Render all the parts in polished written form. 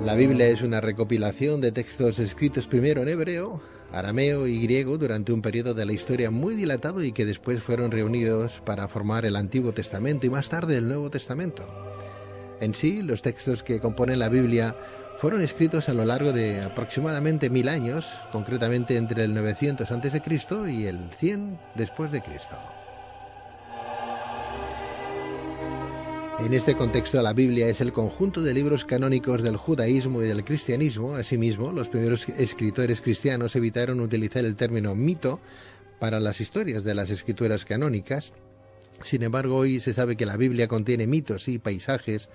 La Biblia es una recopilación de textos escritos primero en hebreo, arameo y griego durante un periodo de la historia muy dilatado y que después fueron reunidos para formar el Antiguo Testamento y más tarde el Nuevo Testamento. En sí, los textos que componen la Biblia fueron escritos a lo largo de aproximadamente 1000 años, concretamente entre el 900 a.C. y el 100 después de Cristo. En este contexto, la Biblia es el conjunto de libros canónicos del judaísmo y del cristianismo. Asimismo, los primeros escritores cristianos evitaron utilizar el término mito para las historias de las escrituras canónicas. Sin embargo, hoy se sabe que la Biblia contiene mitos y paisajes,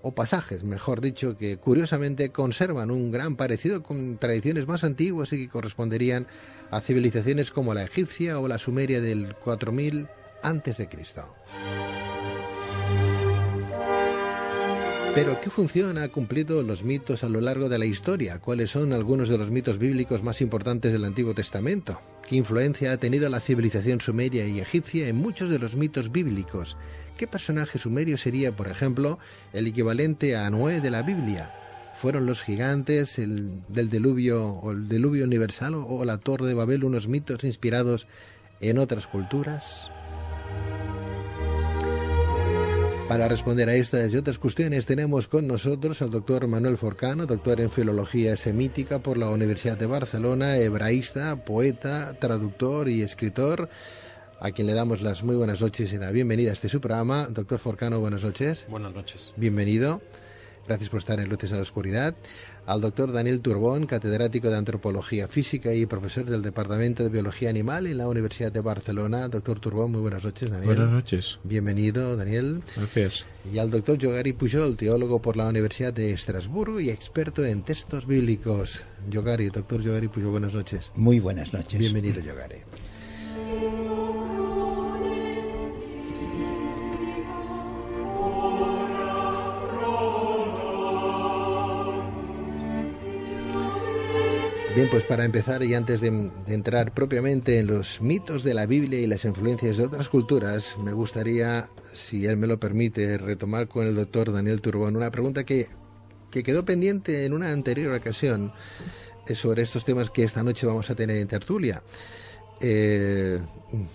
o pasajes, mejor dicho, que curiosamente conservan un gran parecido con tradiciones más antiguas y que corresponderían a civilizaciones como la egipcia o la sumeria del 4000 a.C. Pero, ¿qué función ha cumplido los mitos a lo largo de la historia? ¿Cuáles son algunos de los mitos bíblicos más importantes del Antiguo Testamento? ¿Qué influencia ha tenido la civilización sumeria y egipcia en muchos de los mitos bíblicos? ¿Qué personaje sumerio sería, por ejemplo, el equivalente a Noé de la Biblia? ¿Fueron los gigantes del diluvio o el diluvio universal o la Torre de Babel unos mitos inspirados en otras culturas? Para responder a estas y otras cuestiones tenemos con nosotros al doctor Manuel Forcano, doctor en Filología Semítica por la Universidad de Barcelona, hebraísta, poeta, traductor y escritor, a quien le damos las muy buenas noches y la bienvenida a este su programa. Doctor Forcano, buenas noches. Buenas noches. Bienvenido. Gracias por estar en Luces a la Oscuridad. Al doctor Daniel Turbón, catedrático de Antropología Física y profesor del Departamento de Biología Animal en la Universidad de Barcelona. Doctor Turbón, muy buenas noches, Daniel. Buenas noches. Bienvenido, Daniel. Gracias. Y al doctor Yogari Pujol, teólogo por la Universidad de Estrasburgo y experto en textos bíblicos. Doctor Yogari Pujol, buenas noches. Muy buenas noches. Bienvenido, Yogari. Bien, pues para empezar y antes de entrar propiamente en los mitos de la Biblia y las influencias de otras culturas, me gustaría, si él me lo permite, retomar con el doctor Daniel Turbón una pregunta que quedó pendiente en una anterior ocasión sobre estos temas que esta noche vamos a tener en tertulia.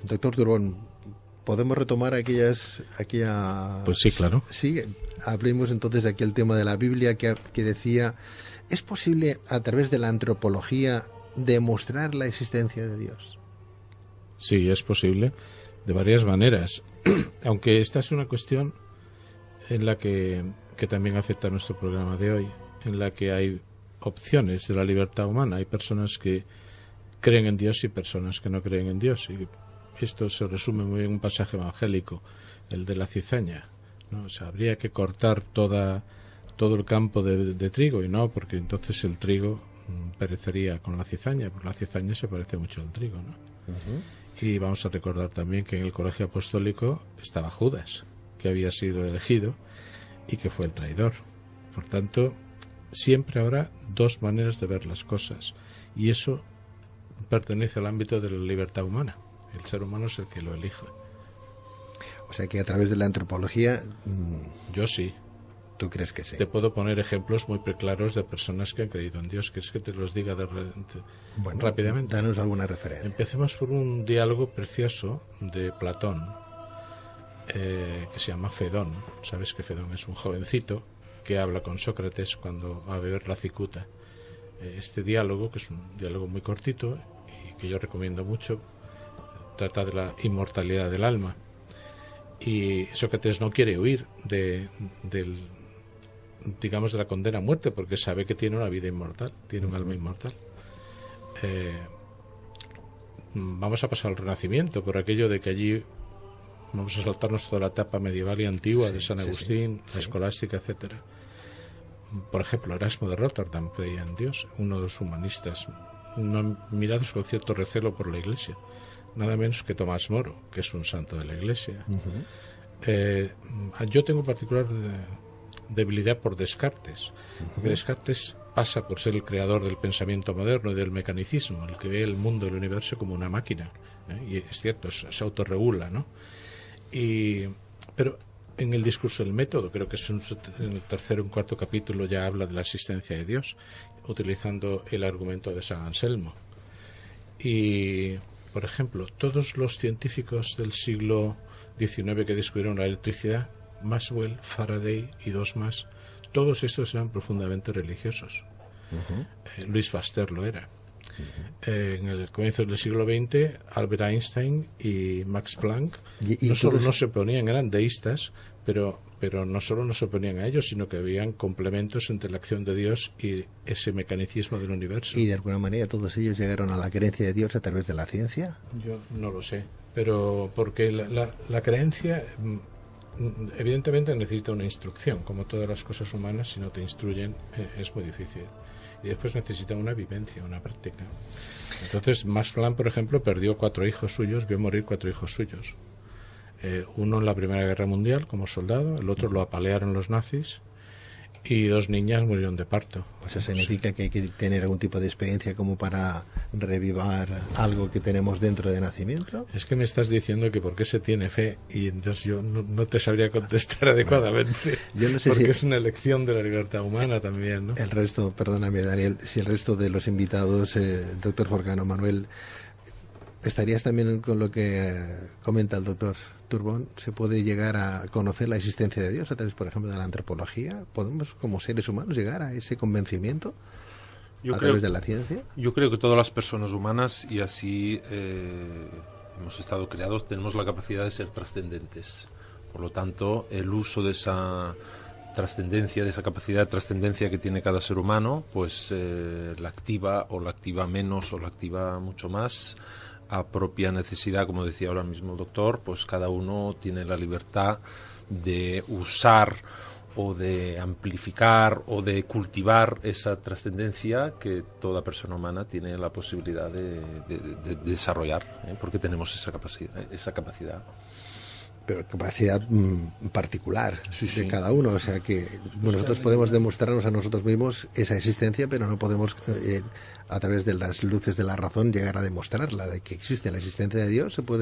Doctor Turbón, ¿podemos retomar aquella... Pues sí, claro. Sí, hablemos entonces de aquel tema de la Biblia que decía... ¿Es posible, a través de la antropología, demostrar la existencia de Dios? Sí, es posible, de varias maneras. Aunque esta es una cuestión en la que también afecta a nuestro programa de hoy, en la que hay opciones de la libertad humana. Hay personas que creen en Dios y personas que no creen en Dios. Y esto se resume muy bien en un pasaje evangélico, el de la cizaña, ¿no? O sea, habría que cortar todo el campo de trigo, y no, porque entonces el trigo perecería con la cizaña, porque la cizaña se parece mucho al trigo, ¿no? Uh-huh. Y vamos a recordar también que en el colegio apostólico estaba Judas, que había sido elegido y que fue el traidor. Por tanto, siempre habrá dos maneras de ver las cosas, y eso pertenece al ámbito de la libertad humana. El ser humano es el que lo elige. O sea que a través de la antropología... Yo sí. ¿Tú crees que sí? Te puedo poner ejemplos muy preclaros de personas que han creído en Dios. ¿Quieres que te los diga rápidamente? Danos alguna referencia. Empecemos por un diálogo precioso de Platón, que se llama Fedón. Sabes que Fedón es un jovencito que habla con Sócrates cuando va a beber la cicuta. Este diálogo, que es un diálogo muy cortito y que yo recomiendo mucho, trata de la inmortalidad del alma. Y Sócrates no quiere huir de la condena a muerte, porque sabe que tiene una vida inmortal, tiene un alma inmortal. Vamos a pasar al Renacimiento, por aquello de que allí vamos a saltarnos toda la etapa medieval y antigua de San Agustín, la escolástica, etcétera. Por ejemplo, Erasmo de Rotterdam creía en Dios, uno de los humanistas, mirados con cierto recelo por la Iglesia, nada menos que Tomás Moro, que es un santo de la Iglesia. Yo tengo particular debilidad por Descartes, porque Descartes pasa por ser el creador del pensamiento moderno y del mecanicismo, el que ve el mundo y el universo como una máquina, y es cierto, se autorregula, ¿no? Pero en el discurso del método, creo que es en el tercer o cuarto capítulo ya habla de la existencia de Dios, utilizando el argumento de San Anselmo. Y, por ejemplo, todos los científicos del siglo XIX que descubrieron la electricidad, Maxwell, Faraday y dos más, todos estos eran profundamente religiosos. Louis Pasteur lo era. En el comienzo del siglo XX, Albert Einstein y Max Planck no solo no se oponían, eran deístas, pero no solo no se oponían a ellos, sino que habían complementos entre la acción de Dios y ese mecanicismo del universo. ¿Y de alguna manera todos ellos llegaron a la creencia de Dios a través de la ciencia? Yo no lo sé, pero porque la creencia evidentemente necesita una instrucción, como todas las cosas humanas. Si no te instruyen es muy difícil. Y después necesita una vivencia, una práctica. Entonces, Max Planck, por ejemplo, perdió 4 hijos suyos, vio morir 4 hijos suyos. Uno en la Primera Guerra Mundial como soldado, el otro lo apalearon los nazis, y 2 niñas murieron de parto. O sea, significa que hay que tener algún tipo de experiencia como para revivar algo que tenemos dentro de nacimiento. Es que me estás diciendo que por qué se tiene fe, y entonces yo no te sabría contestar adecuadamente. Yo no sé porque es una elección de la libertad humana también, ¿no? El resto, perdóname Daniel, si el resto de los invitados, el doctor Forcano, Manuel, ¿estarías también con lo que comenta el doctor Turbón? ¿Se puede llegar a conocer la existencia de Dios a través, por ejemplo, de la antropología? ¿Podemos, como seres humanos, llegar a ese convencimiento a través de la ciencia? Yo creo que todas las personas humanas, y así hemos estado creados, tenemos la capacidad de ser trascendentes. Por lo tanto, el uso de esa trascendencia, de esa capacidad de trascendencia que tiene cada ser humano, pues la activa o la activa menos o la activa mucho más a propia necesidad, como decía ahora mismo el doctor. Pues cada uno tiene la libertad de usar o de amplificar o de cultivar esa trascendencia que toda persona humana tiene la posibilidad de desarrollar, porque tenemos esa capacidad. Pero capacidad particular de cada uno, o sea que nosotros podemos demostrarnos a nosotros mismos esa existencia, pero no podemos a través de las luces de la razón llegar a demostrarla, de que existe la existencia de Dios. Por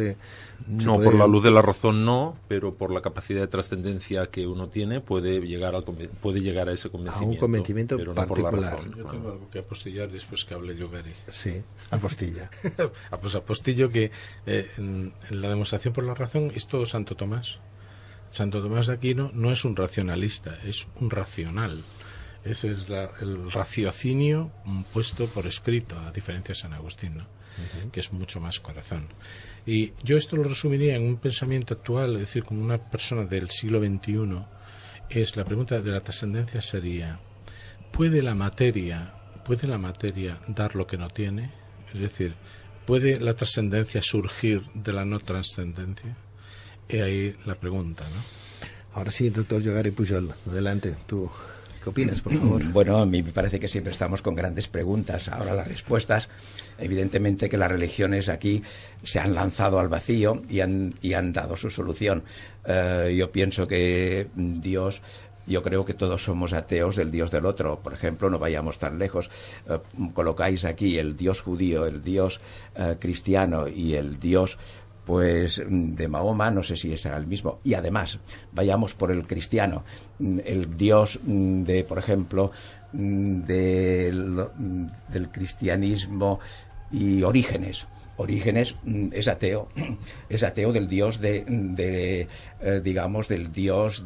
la luz de la razón no, pero por la capacidad de trascendencia que uno tiene puede llegar a ese convencimiento. A un convencimiento pero particular. No por la razón, Yo tengo algo que apostillar después que hable Yogari. Sí, apostilla. Pues apostillo que en la demostración por la razón es todo Santo Tomás. Santo Tomás de Aquino no es un racionalista, es un racional. Ese es el raciocinio puesto por escrito, a diferencia de San Agustín, ¿no? Que es mucho más corazón. Y yo esto lo resumiría en un pensamiento actual, es decir, como una persona del siglo XXI, es la pregunta de la trascendencia sería: ¿puede la materia dar lo que no tiene? Es decir, ¿puede la trascendencia surgir de la no trascendencia? Y ahí la pregunta, ¿no? Ahora sí, doctor Yogari Pujol, adelante, tú. ¿Qué opinas, por favor? Bueno, a mí me parece que siempre estamos con grandes preguntas. Ahora las respuestas, evidentemente que las religiones aquí se han lanzado al vacío y han dado su solución. Yo pienso que Dios... Yo creo que todos somos ateos del Dios del otro. Por ejemplo, no vayamos tan lejos. Colocáis aquí el Dios judío, el Dios cristiano y el Dios... pues de Mahoma, no sé si será el mismo. Y además, vayamos por el cristiano, el Dios de, por ejemplo, del cristianismo y Orígenes. Orígenes es ateo del Dios digamos, del Dios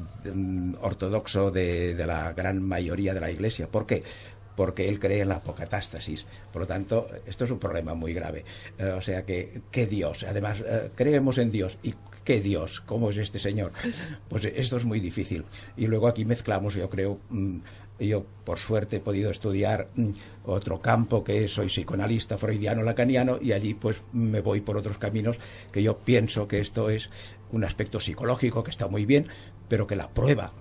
ortodoxo de la gran mayoría de la Iglesia. ¿Por qué? Porque él cree en la apocatástasis. Por lo tanto, esto es un problema muy grave. O sea que, ¿qué Dios? Además, creemos en Dios. ¿Y qué Dios? ¿Cómo es este señor? Pues esto es muy difícil. Y luego aquí mezclamos, yo creo... Yo, por suerte, he podido estudiar otro campo, que soy psicoanalista freudiano-lacaniano, y allí pues me voy por otros caminos que yo pienso que esto es un aspecto psicológico que está muy bien, pero que la prueba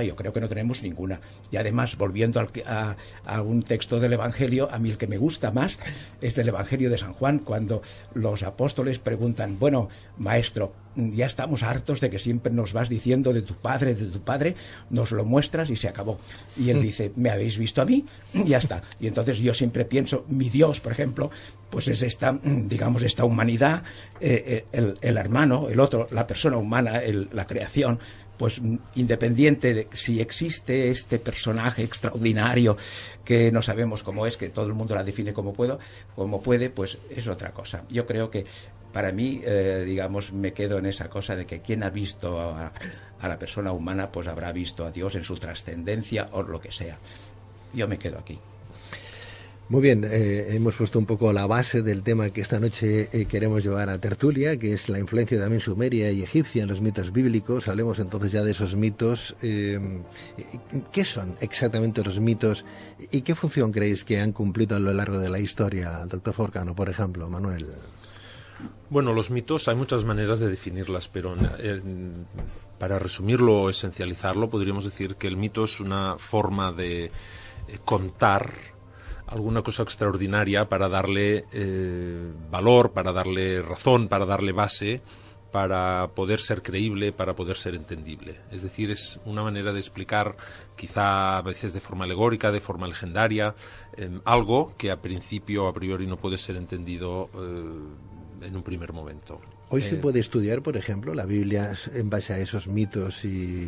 yo creo que no tenemos ninguna. Y además, volviendo a un texto del Evangelio, a mí el que me gusta más es del Evangelio de San Juan, cuando los apóstoles preguntan: bueno, maestro, ya estamos hartos de que siempre nos vas diciendo de tu padre, nos lo muestras y se acabó. Y él dice: ¿me habéis visto a mí? Ya está. Y entonces yo siempre pienso, mi Dios, por ejemplo, pues es esta, digamos, esta humanidad, el hermano, el otro, la persona humana, la creación, pues independiente de si existe este personaje extraordinario que no sabemos cómo es, que todo el mundo la define como puede, pues es otra cosa. Yo creo que para mí, digamos, me quedo en esa cosa de que quien ha visto a la persona humana, pues habrá visto a Dios en su trascendencia o lo que sea. Yo me quedo aquí. Muy bien, hemos puesto un poco la base del tema que esta noche queremos llevar a tertulia, que es la influencia también sumeria y egipcia en los mitos bíblicos. Hablemos entonces ya de esos mitos. ¿Qué son exactamente los mitos y qué función creéis que han cumplido a lo largo de la historia? Doctor Forcano, por ejemplo, Manuel. Bueno, los mitos hay muchas maneras de definirlas, pero para resumirlo o esencializarlo, podríamos decir que el mito es una forma de contar alguna cosa extraordinaria para darle valor, para darle razón, para darle base, para poder ser creíble, para poder ser entendible. Es decir, es una manera de explicar, quizá a veces de forma alegórica, de forma legendaria, algo que a priori no puede ser entendido en un primer momento. Hoy se puede estudiar, por ejemplo, la Biblia en base a esos mitos y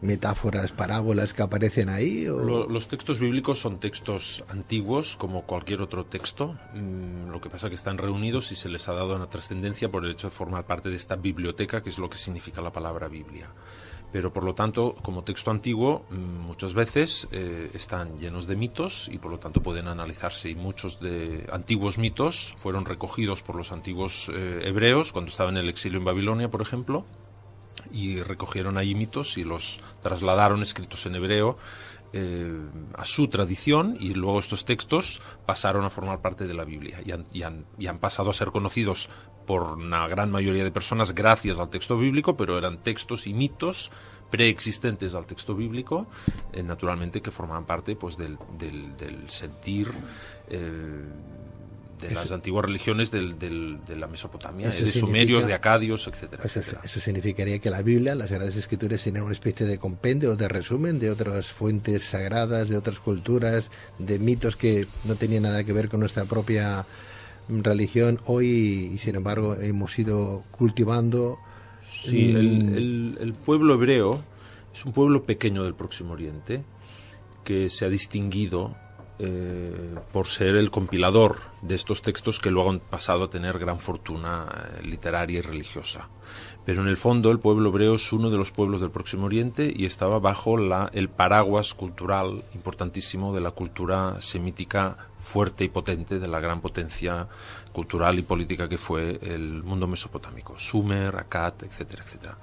metáforas, parábolas que aparecen ahí. Los textos bíblicos son textos antiguos como cualquier otro texto, lo que pasa es que están reunidos y se les ha dado una trascendencia por el hecho de formar parte de esta biblioteca, que es lo que significa la palabra Biblia. Pero por lo tanto, como texto antiguo, muchas veces están llenos de mitos y por lo tanto pueden analizarse, y muchos de antiguos mitos fueron recogidos por los antiguos hebreos cuando estaban en el exilio en Babilonia, por ejemplo, y recogieron allí mitos y los trasladaron escritos en hebreo a su tradición, y luego estos textos pasaron a formar parte de la Biblia y han pasado a ser conocidos por una gran mayoría de personas gracias al texto bíblico, pero eran textos y mitos preexistentes al texto bíblico, naturalmente, que formaban parte pues del sentir de las antiguas religiones de la Mesopotamia, de sumerios, de acadios, etcétera. Eso significaría que la Biblia, las Sagradas Escrituras, tienen una especie de compendio, de resumen de otras fuentes sagradas, de otras culturas, de mitos que no tenían nada que ver con nuestra propia religión hoy, y sin embargo hemos ido cultivando. Sí, el pueblo hebreo es un pueblo pequeño del Próximo Oriente que se ha distinguido por ser el compilador de estos textos que luego han pasado a tener gran fortuna literaria y religiosa. Pero en el fondo el pueblo hebreo es uno de los pueblos del Próximo Oriente y estaba bajo el paraguas cultural importantísimo de la cultura semítica fuerte y potente, de la gran potencia cultural y política que fue el mundo mesopotámico, Sumer, Akkad, etcétera, etcétera.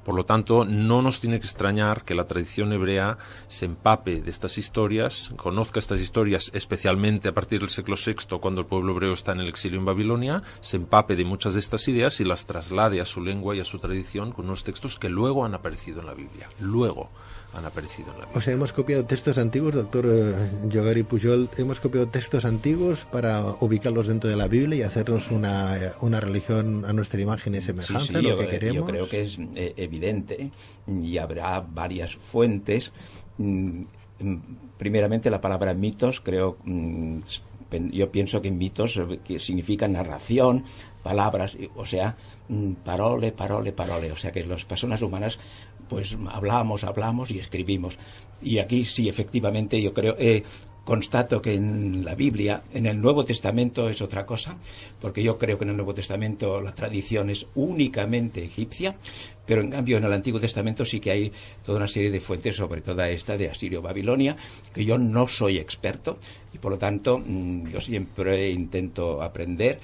Por lo tanto, no nos tiene que extrañar que la tradición hebrea se empape de estas historias, conozca estas historias, especialmente a partir del siglo VI, cuando el pueblo hebreo está en el exilio en Babilonia, se empape de muchas de estas ideas y las traslade a su lengua y a su tradición con unos textos que luego han aparecido en la Biblia. O sea, hemos copiado textos antiguos, doctor Yogari Pujol, hemos copiado textos antiguos para ubicarlos dentro de la Biblia y hacernos una religión a nuestra imagen y semejanza, lo que queremos. Yo creo que es evidente, y habrá varias fuentes. Primeramente, la palabra mitos, yo pienso que mitos que significa narración, palabras, o sea, parole, o sea que las personas humanas pues hablamos y escribimos. Y aquí sí, efectivamente, yo creo, constato que en la Biblia, en el Nuevo Testamento es otra cosa, porque yo creo que en el Nuevo Testamento la tradición es únicamente egipcia, pero en cambio en el Antiguo Testamento sí que hay toda una serie de fuentes, sobre todo esta de Asirio-Babilonia, que yo no soy experto y por lo tanto yo siempre intento aprender.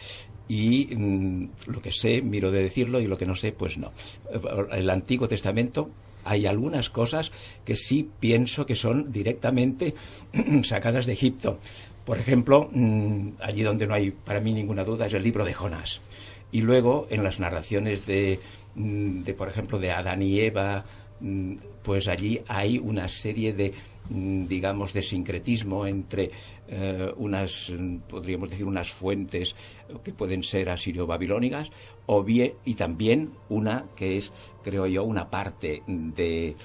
Y lo que sé, miro de decirlo, y lo que no sé, pues no. El Antiguo Testamento hay algunas cosas que sí pienso que son directamente sacadas de Egipto. Por ejemplo, allí donde no hay para mí ninguna duda es el libro de Jonás. Y luego en las narraciones de por ejemplo, de Adán y Eva, pues allí hay una serie de digamos, de sincretismo entre podríamos decir, unas fuentes que pueden ser asirio-babilónicas, o bien, y también una que es, creo yo, una parte de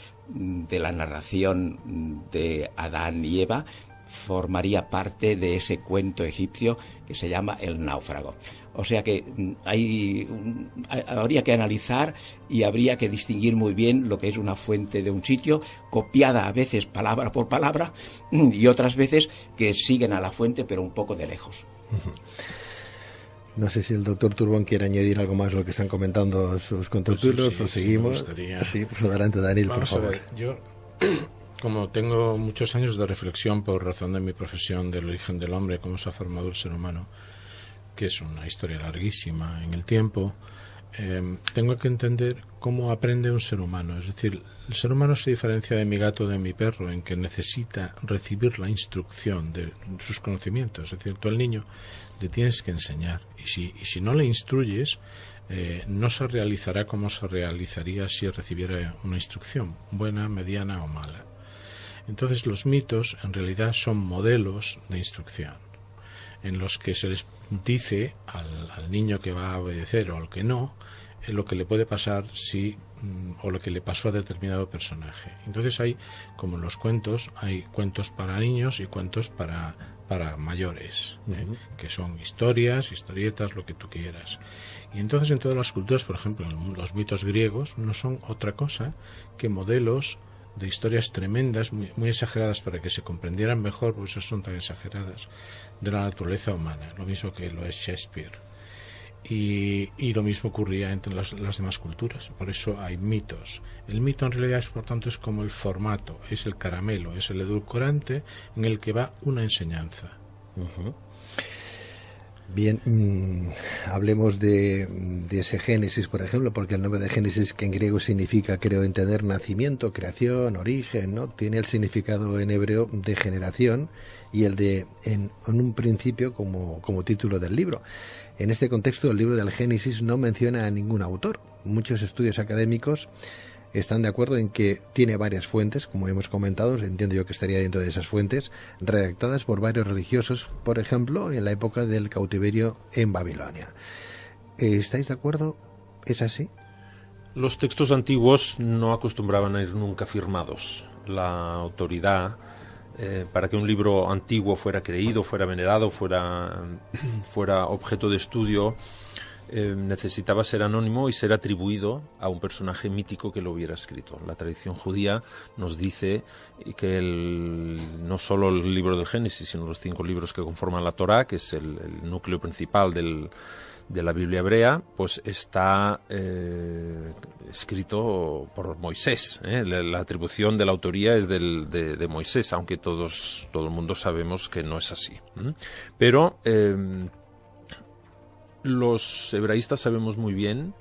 la narración de Adán y Eva, formaría parte de ese cuento egipcio que se llama El náufrago. O sea que habría que analizar y habría que distinguir muy bien lo que es una fuente de un sitio, copiada a veces palabra por palabra, y otras veces que siguen a la fuente pero un poco de lejos. No sé si el doctor Turbón quiere añadir algo más a lo que están comentando sus contertulios, sí, o seguimos. Sí, pues adelante, Daniel, Vamos por favor. a ver, yo, como tengo muchos años de reflexión por razón de mi profesión del origen del hombre, cómo se ha formado el ser humano, que es una historia larguísima en el tiempo, tengo que entender cómo aprende un ser humano. Es decir, el ser humano se diferencia de mi gato, de mi perro, en que necesita recibir la instrucción de sus conocimientos. Es decir, tú al niño le tienes que enseñar, y si no le instruyes, no se realizará como se realizaría si recibiera una instrucción, buena, mediana o mala. Entonces los mitos en realidad son modelos de instrucción, en los que se les dice al niño que va a obedecer o al que no, lo que le puede pasar o lo que le pasó a determinado personaje. Entonces hay, como en los cuentos, hay cuentos para niños y cuentos para mayores, que son historietas, lo que tú quieras. Y entonces en todas las culturas, por ejemplo, los mitos griegos no son otra cosa que modelos de historias tremendas, muy, muy exageradas para que se comprendieran mejor, por eso son tan exageradas, de la naturaleza humana, lo mismo que lo es Shakespeare. Y lo mismo ocurría entre las demás culturas, por eso hay mitos. El mito en realidad, por tanto, es como el formato, es el caramelo, es el edulcorante en el que va una enseñanza. Bien, hablemos de ese Génesis, por ejemplo, porque el nombre de Génesis, que en griego significa, creo entender, nacimiento, creación, origen, ¿no? Tiene el significado en hebreo de generación y el de en un principio como título del libro. En este contexto, el libro del Génesis no menciona a ningún autor. Muchos estudios académicos están de acuerdo en que tiene varias fuentes, como hemos comentado, entiendo yo que estaría dentro de esas fuentes, redactadas por varios religiosos, por ejemplo, en la época del cautiverio en Babilonia. ¿Estáis de acuerdo? ¿Es así? Los textos antiguos no acostumbraban a ir nunca firmados. La autoridad, para que un libro antiguo fuera creído, fuera venerado, fuera objeto de estudio, necesitaba ser anónimo y ser atribuido a un personaje mítico que lo hubiera escrito. La tradición judía nos dice que no solo el libro del Génesis, sino los 5 libros que conforman la Torá, que es el núcleo principal de la Biblia hebrea, pues está escrito por Moisés. La atribución de la autoría es de Moisés, aunque todo el mundo sabemos que no es así. Pero los hebraístas sabemos muy bien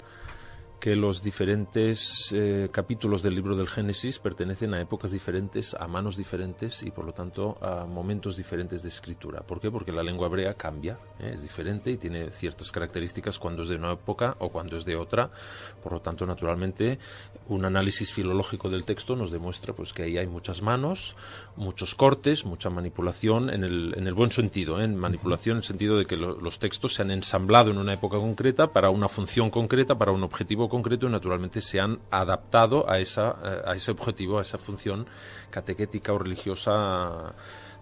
que los diferentes capítulos del libro del Génesis pertenecen a épocas diferentes, a manos diferentes y por lo tanto a momentos diferentes de escritura. ¿Por qué? Porque la lengua hebrea cambia, es diferente y tiene ciertas características cuando es de una época o cuando es de otra. Por lo tanto, naturalmente, un análisis filológico del texto nos demuestra pues que ahí hay muchas manos, muchos cortes, mucha manipulación en el buen sentido, en manipulación en el sentido de que los textos se han ensamblado en una época concreta para una función concreta, para un objetivo concreto y naturalmente se han adaptado a ese objetivo, a esa función catequética o religiosa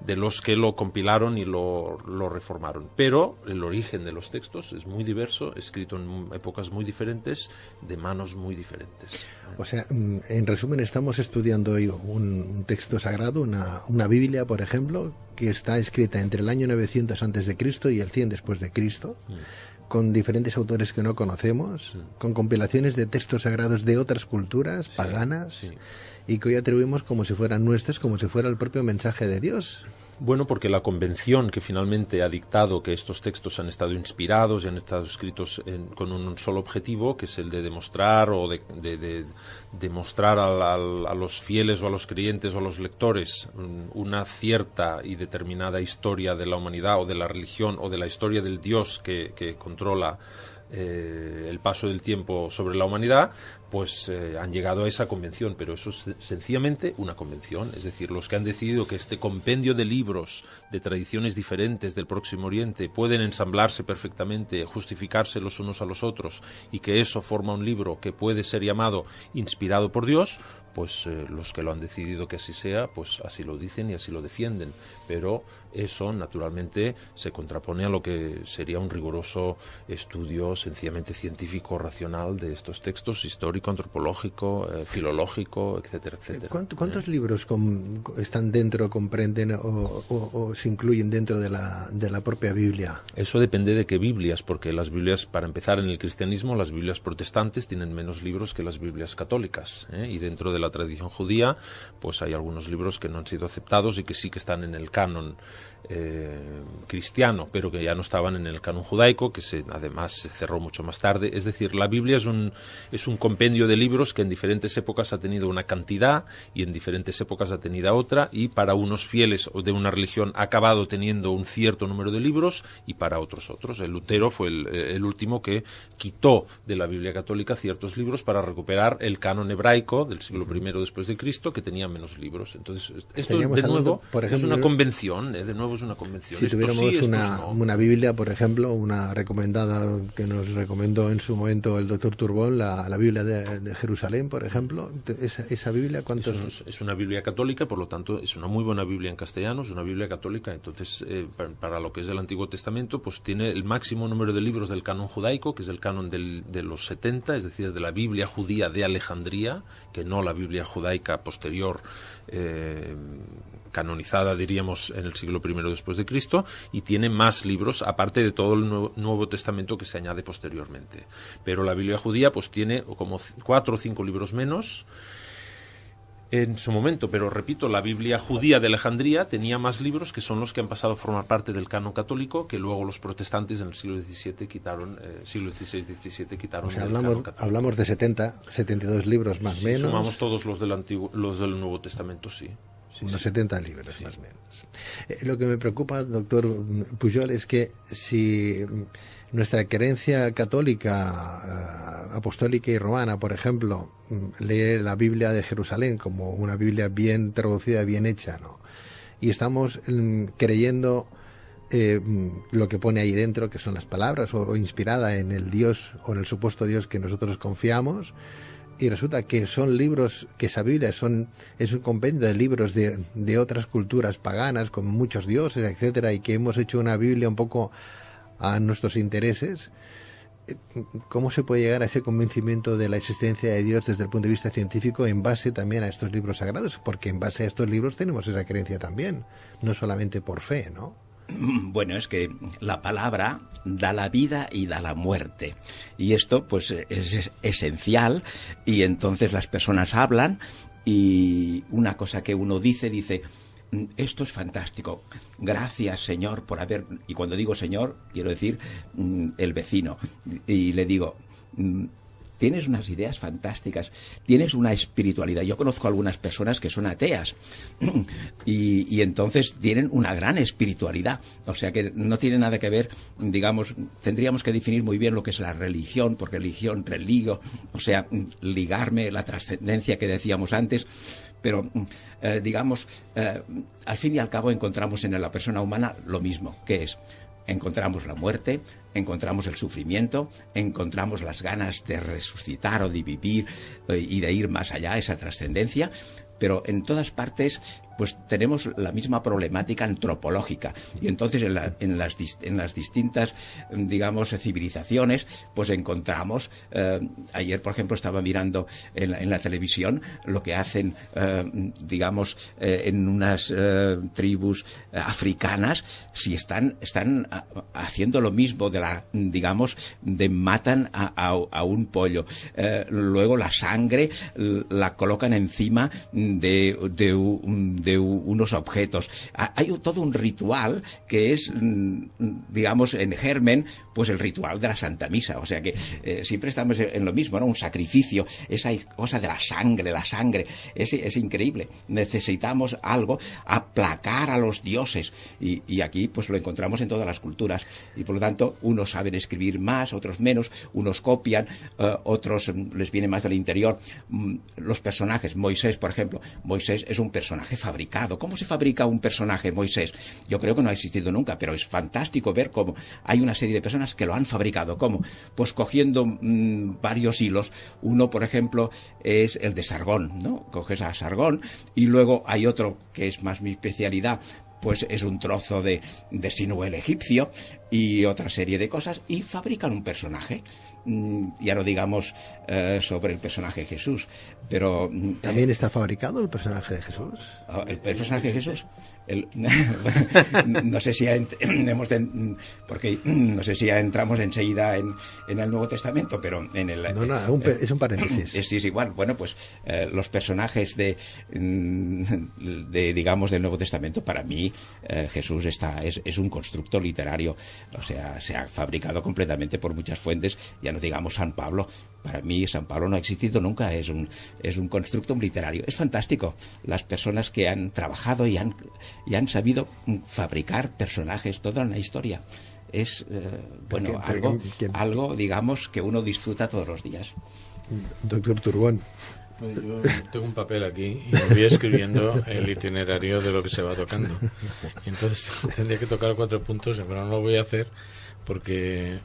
de los que lo compilaron y lo reformaron. Pero el origen de los textos es muy diverso, escrito en épocas muy diferentes, de manos muy diferentes. O sea, en resumen, estamos estudiando hoy un texto sagrado, una Biblia, por ejemplo, que está escrita entre el año 900 a.C. y el 100 después de Cristo, con diferentes autores que no conocemos, con compilaciones de textos sagrados de otras culturas paganas, y que hoy atribuimos como si fueran nuestras, como si fuera el propio mensaje de Dios. Bueno, porque la convención que finalmente ha dictado que estos textos han estado inspirados y han estado escritos con un solo objetivo, que es el de demostrar o de demostrar a los fieles o a los creyentes o a los lectores una cierta y determinada historia de la humanidad o de la religión o de la historia del Dios que controla el paso del tiempo sobre la humanidad, pues han llegado a esa convención, pero eso es sencillamente una convención, es decir, los que han decidido que este compendio de libros de tradiciones diferentes del Próximo Oriente pueden ensamblarse perfectamente, justificarse los unos a los otros y que eso forma un libro que puede ser llamado inspirado por Dios, pues los que lo han decidido que así sea, pues así lo dicen y así lo defienden, pero eso naturalmente se contrapone a lo que sería un riguroso estudio sencillamente científico, racional de estos textos, histórico, antropológico, filológico, etcétera, etcétera. ¿Cuántos libros están dentro, comprenden o se incluyen dentro de la propia Biblia? Eso depende de qué Biblias, porque las Biblias, para empezar, en el cristianismo, las Biblias protestantes tienen menos libros que las Biblias católicas, y dentro de la tradición judía, pues hay algunos libros que no han sido aceptados y que sí que están en el canon cristiano, pero que ya no estaban en el canon judaico, que además se cerró mucho más tarde. Es decir, la Biblia es un compendio de libros que en diferentes épocas ha tenido una cantidad y en diferentes épocas ha tenido otra, y para unos fieles de una religión ha acabado teniendo un cierto número de libros y para otros. El Lutero fue el último que quitó de la Biblia católica ciertos libros para recuperar el canon hebraico del siglo I después de Cristo, que tenía menos libros. Entonces, esto de nuevo por ejemplo, es una convención, de nuevo es una convención. Si tuviéramos una Biblia, por ejemplo, una recomendada que nos recomendó en su momento el doctor Turbón, la Biblia de Jerusalén, por ejemplo, esa Biblia, ¿cuántos? Es una Biblia católica, por lo tanto es una muy buena Biblia en castellano, es una Biblia católica. Entonces, para lo que es el Antiguo Testamento, pues tiene el máximo número de libros del canon judaico, que es el canon de los 70, es decir, de la Biblia judía de Alejandría, que no la Biblia judaica posterior, canonizada, diríamos, en el siglo I después de Cristo, y tiene más libros, aparte de todo el Nuevo Testamento que se añade posteriormente. Pero la Biblia judía pues tiene como 4 o 5 libros menos en su momento, pero repito, la Biblia judía de Alejandría tenía más libros, que son los que han pasado a formar parte del canon católico, que luego los protestantes en el siglo XVI quitaron, siglo XVI-XVII quitaron. O sea, hablamos de 72 libros más o si menos. Sumamos todos los del Nuevo Testamento, sí. Unos 70 libros, más o menos. Lo que me preocupa, doctor Pujol, es que si nuestra creencia católica, apostólica y romana, por ejemplo, lee la Biblia de Jerusalén como una Biblia bien traducida, bien hecha, ¿no? Y estamos creyendo lo que pone ahí dentro, que son las palabras, o inspirada en el Dios o en el supuesto Dios que nosotros confiamos, y resulta que son libros, que esa Biblia es un compendio de libros de otras culturas paganas con muchos dioses, etcétera, y que hemos hecho una Biblia un poco a nuestros intereses. ¿Cómo se puede llegar a ese convencimiento de la existencia de Dios desde el punto de vista científico en base también a estos libros sagrados? Porque en base a estos libros tenemos esa creencia también, no solamente por fe, ¿no? Bueno, es que la palabra da la vida y da la muerte. Y esto, pues, es esencial. Y entonces las personas hablan y una cosa que uno dice, esto es fantástico. Gracias, Señor, por haber... Y cuando digo Señor, quiero decir el vecino. Y le digo... Tienes unas ideas fantásticas, tienes una espiritualidad. Yo conozco a algunas personas que son ateas y entonces tienen una gran espiritualidad. O sea que no tiene nada que ver, digamos, tendríamos que definir muy bien lo que es la religión, porque religio, o sea, ligarme, la trascendencia que decíamos antes. Pero, digamos, al fin y al cabo encontramos en la persona humana lo mismo, que es... Encontramos la muerte, encontramos el sufrimiento, encontramos las ganas de resucitar o de vivir y de ir más allá, esa trascendencia, pero en todas partes pues tenemos la misma problemática antropológica y entonces en las distintas, digamos, civilizaciones pues encontramos, ayer por ejemplo estaba mirando en la televisión lo que hacen, digamos, en unas tribus africanas, si están haciendo lo mismo digamos, matan a un pollo, luego la sangre la colocan encima de unos objetos. Hay todo un ritual que es, digamos, en germen, pues el ritual de la Santa Misa. O sea que siempre estamos en lo mismo, ¿no? Un sacrificio, esa cosa de la sangre, es increíble. Necesitamos algo, aplacar a los dioses. Y aquí pues lo encontramos en todas las culturas. Y por lo tanto, unos saben escribir más, otros menos, unos copian, otros les viene más del interior. Los personajes, Moisés, por ejemplo, Moisés es un personaje fabuloso. fabricado. ¿Cómo se fabrica un personaje, Moisés? Yo creo que no ha existido nunca, pero es fantástico ver cómo hay una serie de personas que lo han fabricado. ¿Cómo? Pues cogiendo varios hilos. Uno, por ejemplo, es el de Sargón, ¿no? Coges a Sargón y luego hay otro que es más mi especialidad, pues es un trozo de Sinuel egipcio y otra serie de cosas, y fabrican un personaje. Ya no digamos sobre el personaje de Jesús, pero... ¿También está fabricado el personaje de Jesús? ¿El personaje de Jesús? No sé si porque no sé si ya entramos enseguida en el Nuevo Testamento, pero en el... es un paréntesis. Es igual. Bueno, pues los personajes digamos, del Nuevo Testamento, para mí Jesús es un constructo literario, o sea, se ha fabricado completamente por muchas fuentes. Ya no digamos San Pablo. Para mí San Pablo no ha existido nunca, es un constructo literario. Es fantástico las personas que han trabajado y han sabido fabricar personajes, toda una historia. Es algo, digamos, que uno disfruta todos los días. Doctor Turbón. Pues yo tengo un papel aquí y voy escribiendo el itinerario de lo que se va tocando. Y entonces tendría que tocar 4 puntos, pero no lo voy a hacer porque...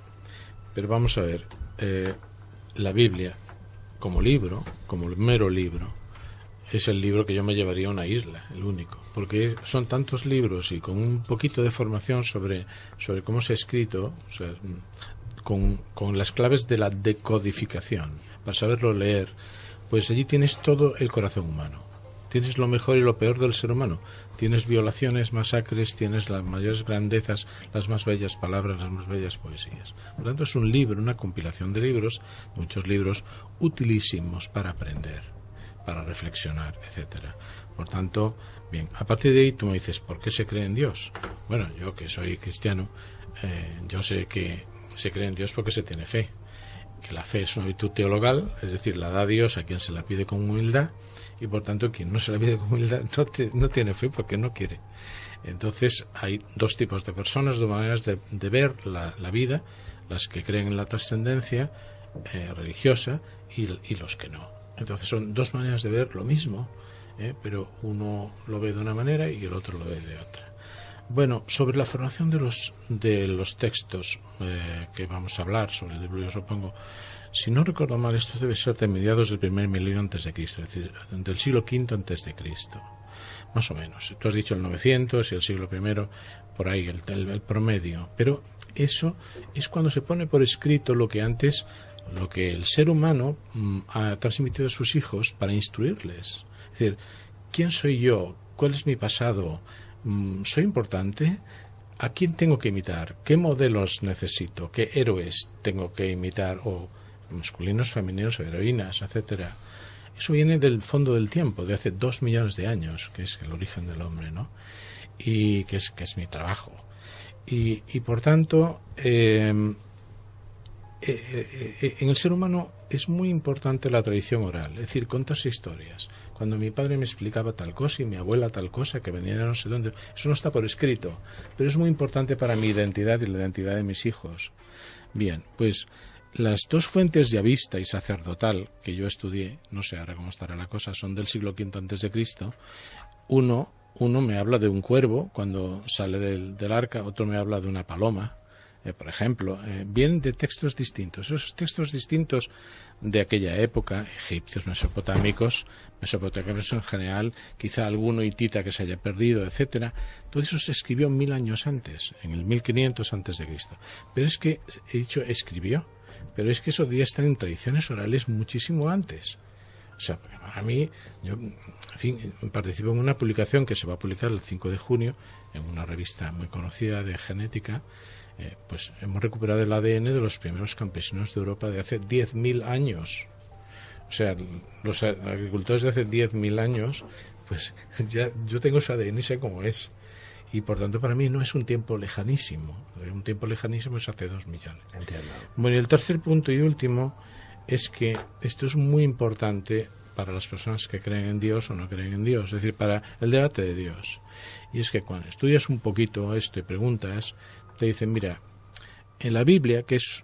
Pero vamos a ver, la Biblia como libro, como el mero libro, es el libro que yo me llevaría a una isla, el único, porque son tantos libros y con un poquito de formación sobre cómo se ha escrito, o sea, con las claves de la decodificación, para saberlo leer, pues allí tienes todo el corazón humano. Tienes lo mejor y lo peor del ser humano. Tienes violaciones, masacres, tienes las mayores grandezas, las más bellas palabras, las más bellas poesías. Por lo tanto, es un libro, una compilación de libros, muchos libros utilísimos para aprender, para reflexionar, etcétera. Por tanto, bien, a partir de ahí tú me dices, ¿por qué se cree en Dios? Bueno, yo que soy cristiano, yo sé que se cree en Dios porque se tiene fe. Que la fe es una virtud teologal, es decir, la da Dios a quien se la pide con humildad, y por tanto quien no se la pide con humildad no tiene fe porque no quiere. Entonces hay 2 tipos de personas, 2 maneras de ver la vida, las que creen en la trascendencia religiosa y los que no. Entonces son 2 maneras de ver lo mismo, pero uno lo ve de una manera y el otro lo ve de otra. Bueno, sobre la formación de los textos que vamos a hablar, sobre el libro, yo supongo, si no recuerdo mal, esto debe ser de mediados del primer milenio antes de Cristo, es decir, del siglo V antes de Cristo, más o menos. Tú has dicho el 900 y el siglo I, por ahí, el promedio. Pero eso es cuando se pone por escrito lo que el ser humano ha transmitido a sus hijos para instruirles. Es decir, ¿quién soy yo? ¿Cuál es mi pasado? ¿Soy importante? ¿A quién tengo que imitar? ¿Qué modelos necesito? ¿Qué héroes tengo que imitar? O masculinos, femeninos, heroínas, etcétera. Eso viene del fondo del tiempo, de hace 2 millones de años, que es el origen del hombre, ¿no? Y que es mi trabajo. Y por tanto, en el ser humano es muy importante la tradición oral, es decir, contarse historias. Cuando mi padre me explicaba tal cosa y mi abuela tal cosa, que venía de no sé dónde, eso no está por escrito, pero es muy importante para mi identidad y la identidad de mis hijos. Bien, pues las 2 fuentes yavista y sacerdotal que yo estudié, no sé ahora cómo estará la cosa, son del siglo V antes de Cristo. Uno me habla de un cuervo cuando sale del arca, otro me habla de una paloma. Por ejemplo, vienen de textos distintos. Esos textos distintos de aquella época, egipcios, mesopotámicos en general, quizá alguno hitita que se haya perdido, etcétera, todo eso se escribió 1000 años antes, en el 1500 antes de Cristo. Pero es que, he dicho escribió, pero es que eso ya está en tradiciones orales muchísimo antes. O sea, para mí, yo, en fin, participo en una publicación que se va a publicar el 5 de junio en una revista muy conocida de genética. Pues hemos recuperado el ADN de los primeros campesinos de Europa de hace 10.000 años. O sea, los agricultores de hace 10.000 años, pues ya yo tengo ese ADN y sé cómo es. Y por tanto para mí no es un tiempo lejanísimo. Un tiempo lejanísimo es hace 2 millones. Entiendo. Bueno, y el tercer punto y último es que esto es muy importante para las personas que creen en Dios o no creen en Dios, es decir, para el debate de Dios. Y es que cuando estudias un poquito esto y preguntas, te dicen, mira, en la Biblia, que es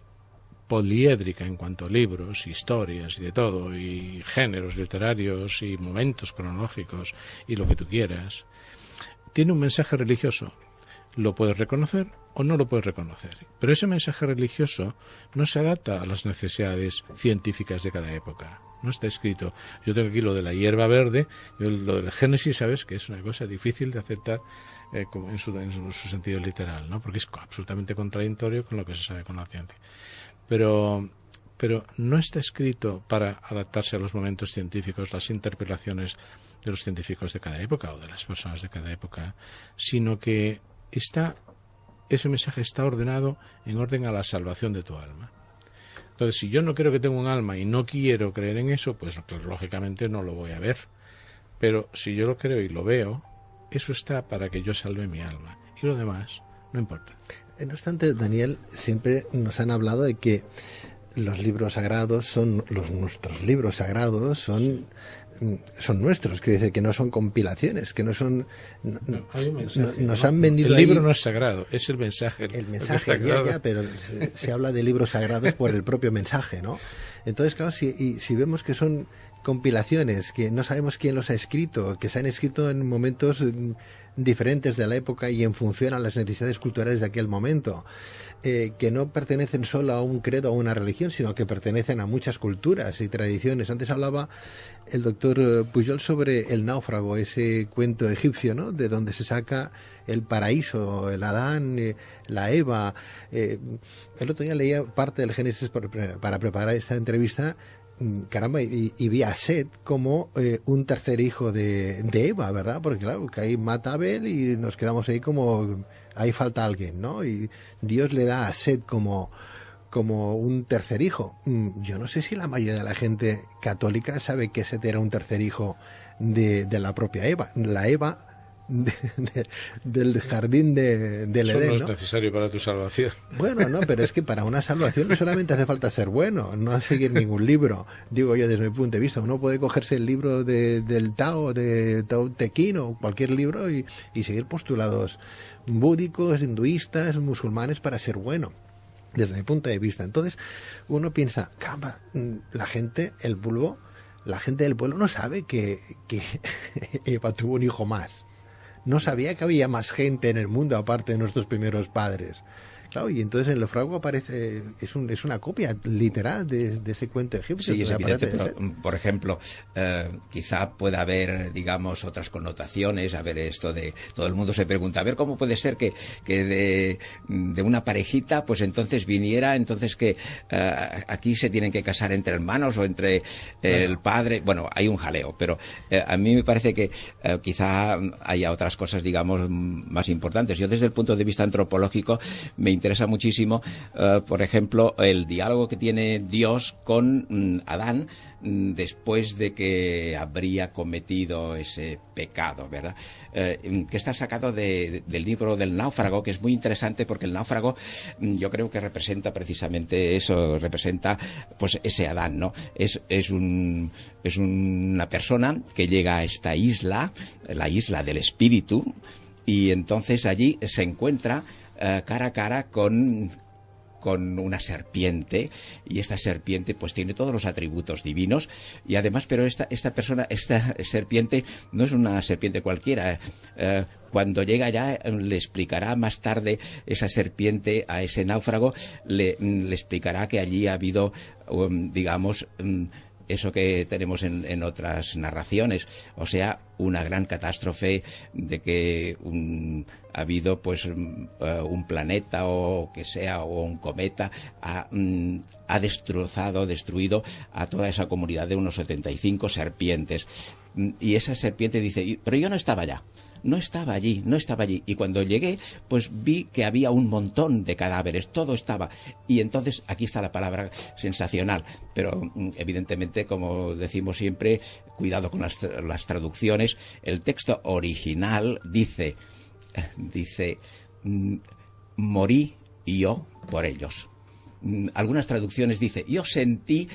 poliédrica en cuanto a libros, historias y de todo, y géneros literarios y momentos cronológicos y lo que tú quieras, tiene un mensaje religioso. Lo puedes reconocer o no lo puedes reconocer, pero ese mensaje religioso no se adapta a las necesidades científicas de cada época. No está escrito. Yo tengo aquí lo de la hierba verde, lo del Génesis, sabes que es una cosa difícil de aceptar en su sentido literal, ¿no? Porque es absolutamente contradictorio con lo que se sabe con la ciencia. Pero no está escrito para adaptarse a los momentos científicos, las interpelaciones de los científicos de cada época o de las personas de cada época, sino que ese mensaje está ordenado en orden a la salvación de tu alma. Entonces, si yo no creo que tengo un alma y no quiero creer en eso, pues lógicamente no lo voy a ver. Pero si yo lo creo y lo veo, eso está para que yo salve mi alma. Y lo demás no importa. No obstante, Daniel, siempre nos han hablado de que los libros sagrados son nuestros libros sagrados, son nuestros, quiere decir que no son compilaciones, que no son... Hay un mensaje, nos han vendido el libro ahí, no es sagrado, es el mensaje. El mensaje, ya, pero se habla de libros sagrados por el propio mensaje, ¿no? Entonces, claro, si vemos que son compilaciones, que no sabemos quién los ha escrito, que se han escrito en momentos diferentes de la época y en función a las necesidades culturales de aquel momento, que no pertenecen solo a un credo o a una religión, sino que pertenecen a muchas culturas y tradiciones. Antes hablaba el doctor Pujol sobre el náufrago, ese cuento egipcio, ¿no?, de donde se saca el paraíso, el Adán, la Eva. El otro día leía parte del Génesis para preparar esta entrevista. Caramba, y vi a Set como un tercer hijo de Eva, ¿verdad? Porque claro, que ahí mata a Abel y nos quedamos ahí como ahí falta alguien, ¿no? Y Dios le da a Set como un tercer hijo. Yo no sé si la mayoría de la gente católica sabe que Set era un tercer hijo de la propia Eva. La Eva del jardín del Edén, Eso no es ¿no? necesario para tu salvación. Bueno, no, pero es que para una salvación no solamente hace falta ser bueno, no seguir ningún libro. Digo yo, desde mi punto de vista, uno puede cogerse el libro del Tao, de Tao Te Ching o cualquier libro y seguir postulados búdicos, hinduistas, musulmanes para ser bueno, desde mi punto de vista. Entonces, uno piensa, caramba, la gente del pueblo no sabe que Eva tuvo un hijo más. No sabía que había más gente en el mundo aparte de nuestros primeros padres. Claro, y entonces en el náufrago aparece, es una copia literal de ese cuento egipcio. Sí, es evidente, pero, por ejemplo, quizá pueda haber, digamos, otras connotaciones. A ver, esto de todo el mundo se pregunta, a ver, ¿cómo puede ser que de una parejita, pues entonces viniera, entonces que aquí se tienen que casar entre hermanos o entre el padre? Bueno, hay un jaleo, pero a mí me parece que quizá haya otras cosas, digamos, más importantes. Yo desde el punto de vista antropológico me interesa muchísimo, por ejemplo, el diálogo que tiene Dios con Adán después de que habría cometido ese pecado, ¿verdad? Que está sacado del libro del náufrago, que es muy interesante porque el náufrago yo creo que representa precisamente eso, representa pues ese Adán, ¿no? Es una persona que llega a esta isla, la isla del espíritu, y entonces allí se encuentra cara a cara con una serpiente, y esta serpiente pues tiene todos los atributos divinos, y además, pero esta serpiente no es una serpiente cualquiera. Cuando llega ya le explicará más tarde esa serpiente a ese náufrago, le explicará que allí ha habido digamos eso que tenemos en otras narraciones, o sea, una gran catástrofe de que ha habido pues un planeta o que sea, o un cometa ha destruido a toda esa comunidad de unos 75 serpientes, y esa serpiente dice, pero yo no estaba allá. No estaba allí. Y cuando llegué, pues vi que había un montón de cadáveres, todo estaba. Y entonces, aquí está la palabra sensacional. Pero, evidentemente, como decimos siempre, cuidado con las traducciones. El texto original dice, morí yo por ellos. Algunas traducciones dice, yo sentí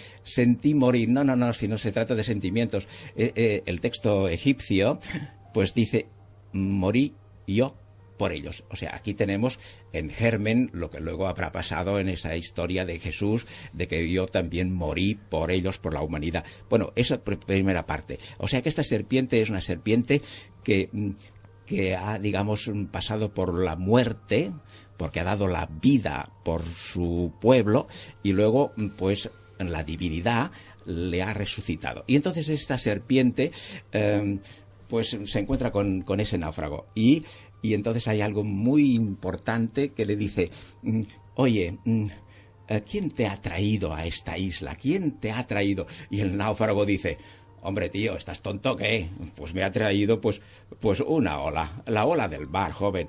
morir. No, si no se trata de sentimientos. El texto egipcio, pues dice, morí yo por ellos. O sea, aquí tenemos en germen lo que luego habrá pasado en esa historia de Jesús, de que yo también morí por ellos, por la humanidad. Bueno, esa primera parte. O sea que esta serpiente es una serpiente que ha, digamos, pasado por la muerte, porque ha dado la vida por su pueblo, y luego, pues, la divinidad le ha resucitado. Y entonces esta serpiente pues se encuentra con ese náufrago y entonces hay algo muy importante que le dice: oye, ¿quién te ha traído a esta isla? ¿Quién te ha traído? Y el náufrago dice: hombre, tío, ¿estás tonto qué? Pues me ha traído pues una ola, la ola del mar, joven.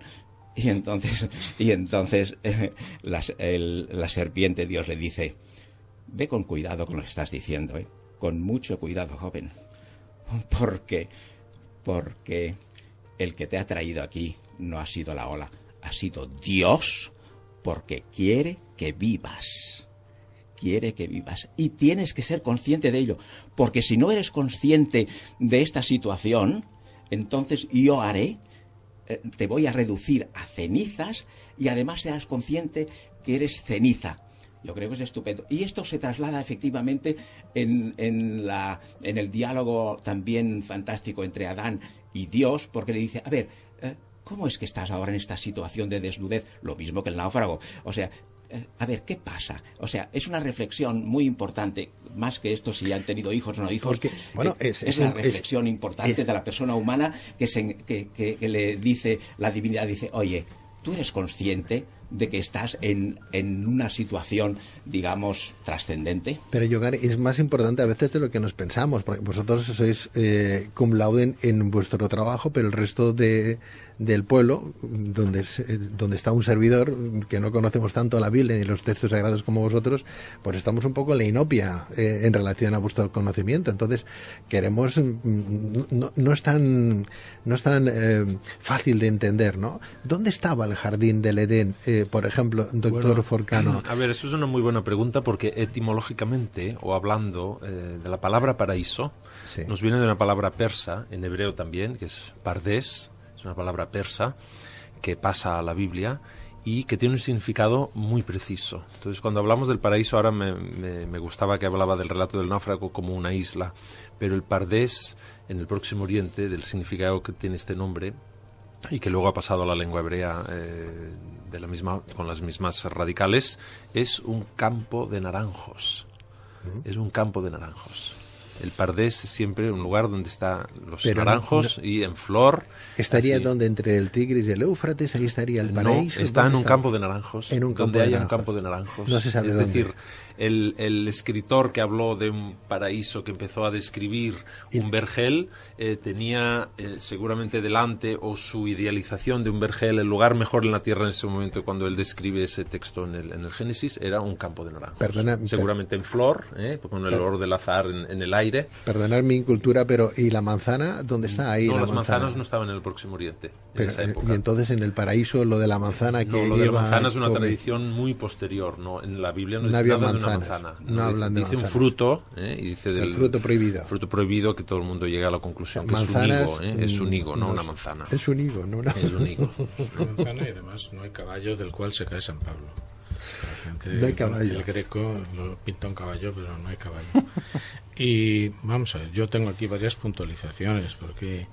Y entonces la serpiente, Dios le dice: ve con cuidado con lo que estás diciendo, con mucho cuidado, joven, porque el que te ha traído aquí no ha sido la ola, ha sido Dios, porque quiere que vivas. Quiere que vivas. Y tienes que ser consciente de ello, porque si no eres consciente de esta situación, entonces yo te voy a reducir a cenizas y además serás consciente que eres ceniza. Yo creo que es estupendo. Y esto se traslada efectivamente en el diálogo también fantástico entre Adán y Dios, porque le dice: a ver, ¿cómo es que estás ahora en esta situación de desnudez? Lo mismo que el náufrago. O sea, a ver, ¿qué pasa? O sea, es una reflexión muy importante, más que esto si han tenido hijos o no hijos. Porque, bueno, es la reflexión importante de la persona humana que le dice, la divinidad dice: oye, ¿tú eres consciente de que estás en una situación, digamos, trascendente? Pero, Yogar, es más importante a veces de lo que nos pensamos, porque vosotros sois cum laude en vuestro trabajo, pero el resto del pueblo, donde está un servidor que no conocemos tanto la Biblia ni los textos sagrados como vosotros, pues estamos un poco en la inopia en relación a vuestro conocimiento. Entonces queremos, no es tan fácil de entender, ¿no? ¿Dónde estaba el jardín del Edén, por ejemplo, doctor Forcano? A ver, eso es una muy buena pregunta, porque etimológicamente, o hablando de la palabra paraíso, sí, nos viene de una palabra persa, en hebreo también, que es pardés. Es una palabra persa que pasa a la Biblia y que tiene un significado muy preciso. Entonces, cuando hablamos del paraíso, ahora me gustaba que hablaba del relato del náufrago como una isla, pero el pardés en el Próximo Oriente, del significado que tiene este nombre y que luego ha pasado a la lengua hebrea con las mismas radicales, es un campo de naranjos. Es un campo de naranjos. El pardés es siempre un lugar donde están los naranjos y en flor. ¿Estaría así donde entre el Tigris y el Éufrates? Ahí estaría el paraíso. No, está en un campo de naranjos. En un campo donde haya un campo de naranjos. No se sabe es dónde. Decir, el escritor que habló de un paraíso, que empezó a describir un vergel, tenía seguramente delante, o su idealización de un vergel, el lugar mejor en la tierra en ese momento, cuando él describe ese texto en el Génesis, era un campo de naranjos. Seguramente en flor, con el olor del azahar en el aire. Perdonad mi incultura, pero ¿y la manzana? ¿Dónde está ahí? No, la las manzana manzanas no estaban en el Próximo Oriente en esa pero, época. Y entonces en el paraíso lo de la manzana que lo de lleva... la manzana es una tradición muy posterior, ¿no? En la Biblia no dice había nada de una manzanas, manzana. No hablan de dice manzanas. Un fruto, y dice del el fruto prohibido. Fruto prohibido, que todo el mundo llega a la conclusión que manzanas, es un higo, no una manzana. Es un higo, no una... Es un higo. Una manzana, y además no hay caballo del cual se cae San Pablo. La gente, no hay caballo. El Greco lo pinta un caballo, pero no hay caballo. Y vamos a ver, yo tengo aquí varias puntualizaciones, porque...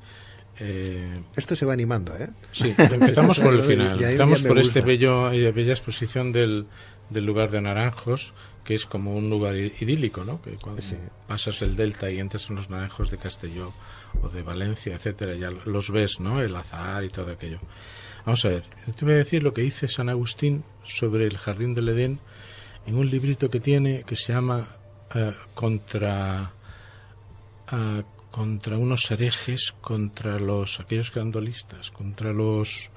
Esto se va animando, ¿eh? Sí, empezamos por el final. Ya Empezamos por gusta. esta bella exposición del lugar de Naranjos, que es como un lugar idílico, ¿no? Que cuando pasas el delta y entras en los Naranjos de Castelló o de Valencia, etcétera, ya los ves, ¿no? El azahar y todo aquello. Vamos a ver, te voy a decir lo que dice San Agustín sobre el Jardín del Edén en un librito que tiene, que se llama contra unos herejes, contra aquellos que eran dualistas, contra los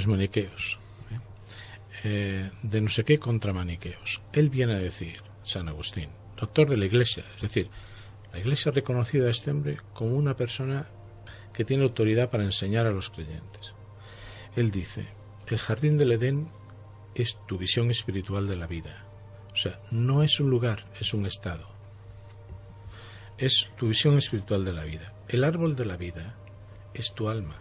maniqueos, de no sé qué contra maniqueos. Él viene a decir, San Agustín, doctor de la Iglesia, es decir, la Iglesia ha reconocido a este hombre como una persona que tiene autoridad para enseñar a los creyentes. Él dice: el Jardín del Edén es tu visión espiritual de la vida. O sea, no es un lugar, es un estado. Es tu visión espiritual de la vida. El árbol de la vida es tu alma.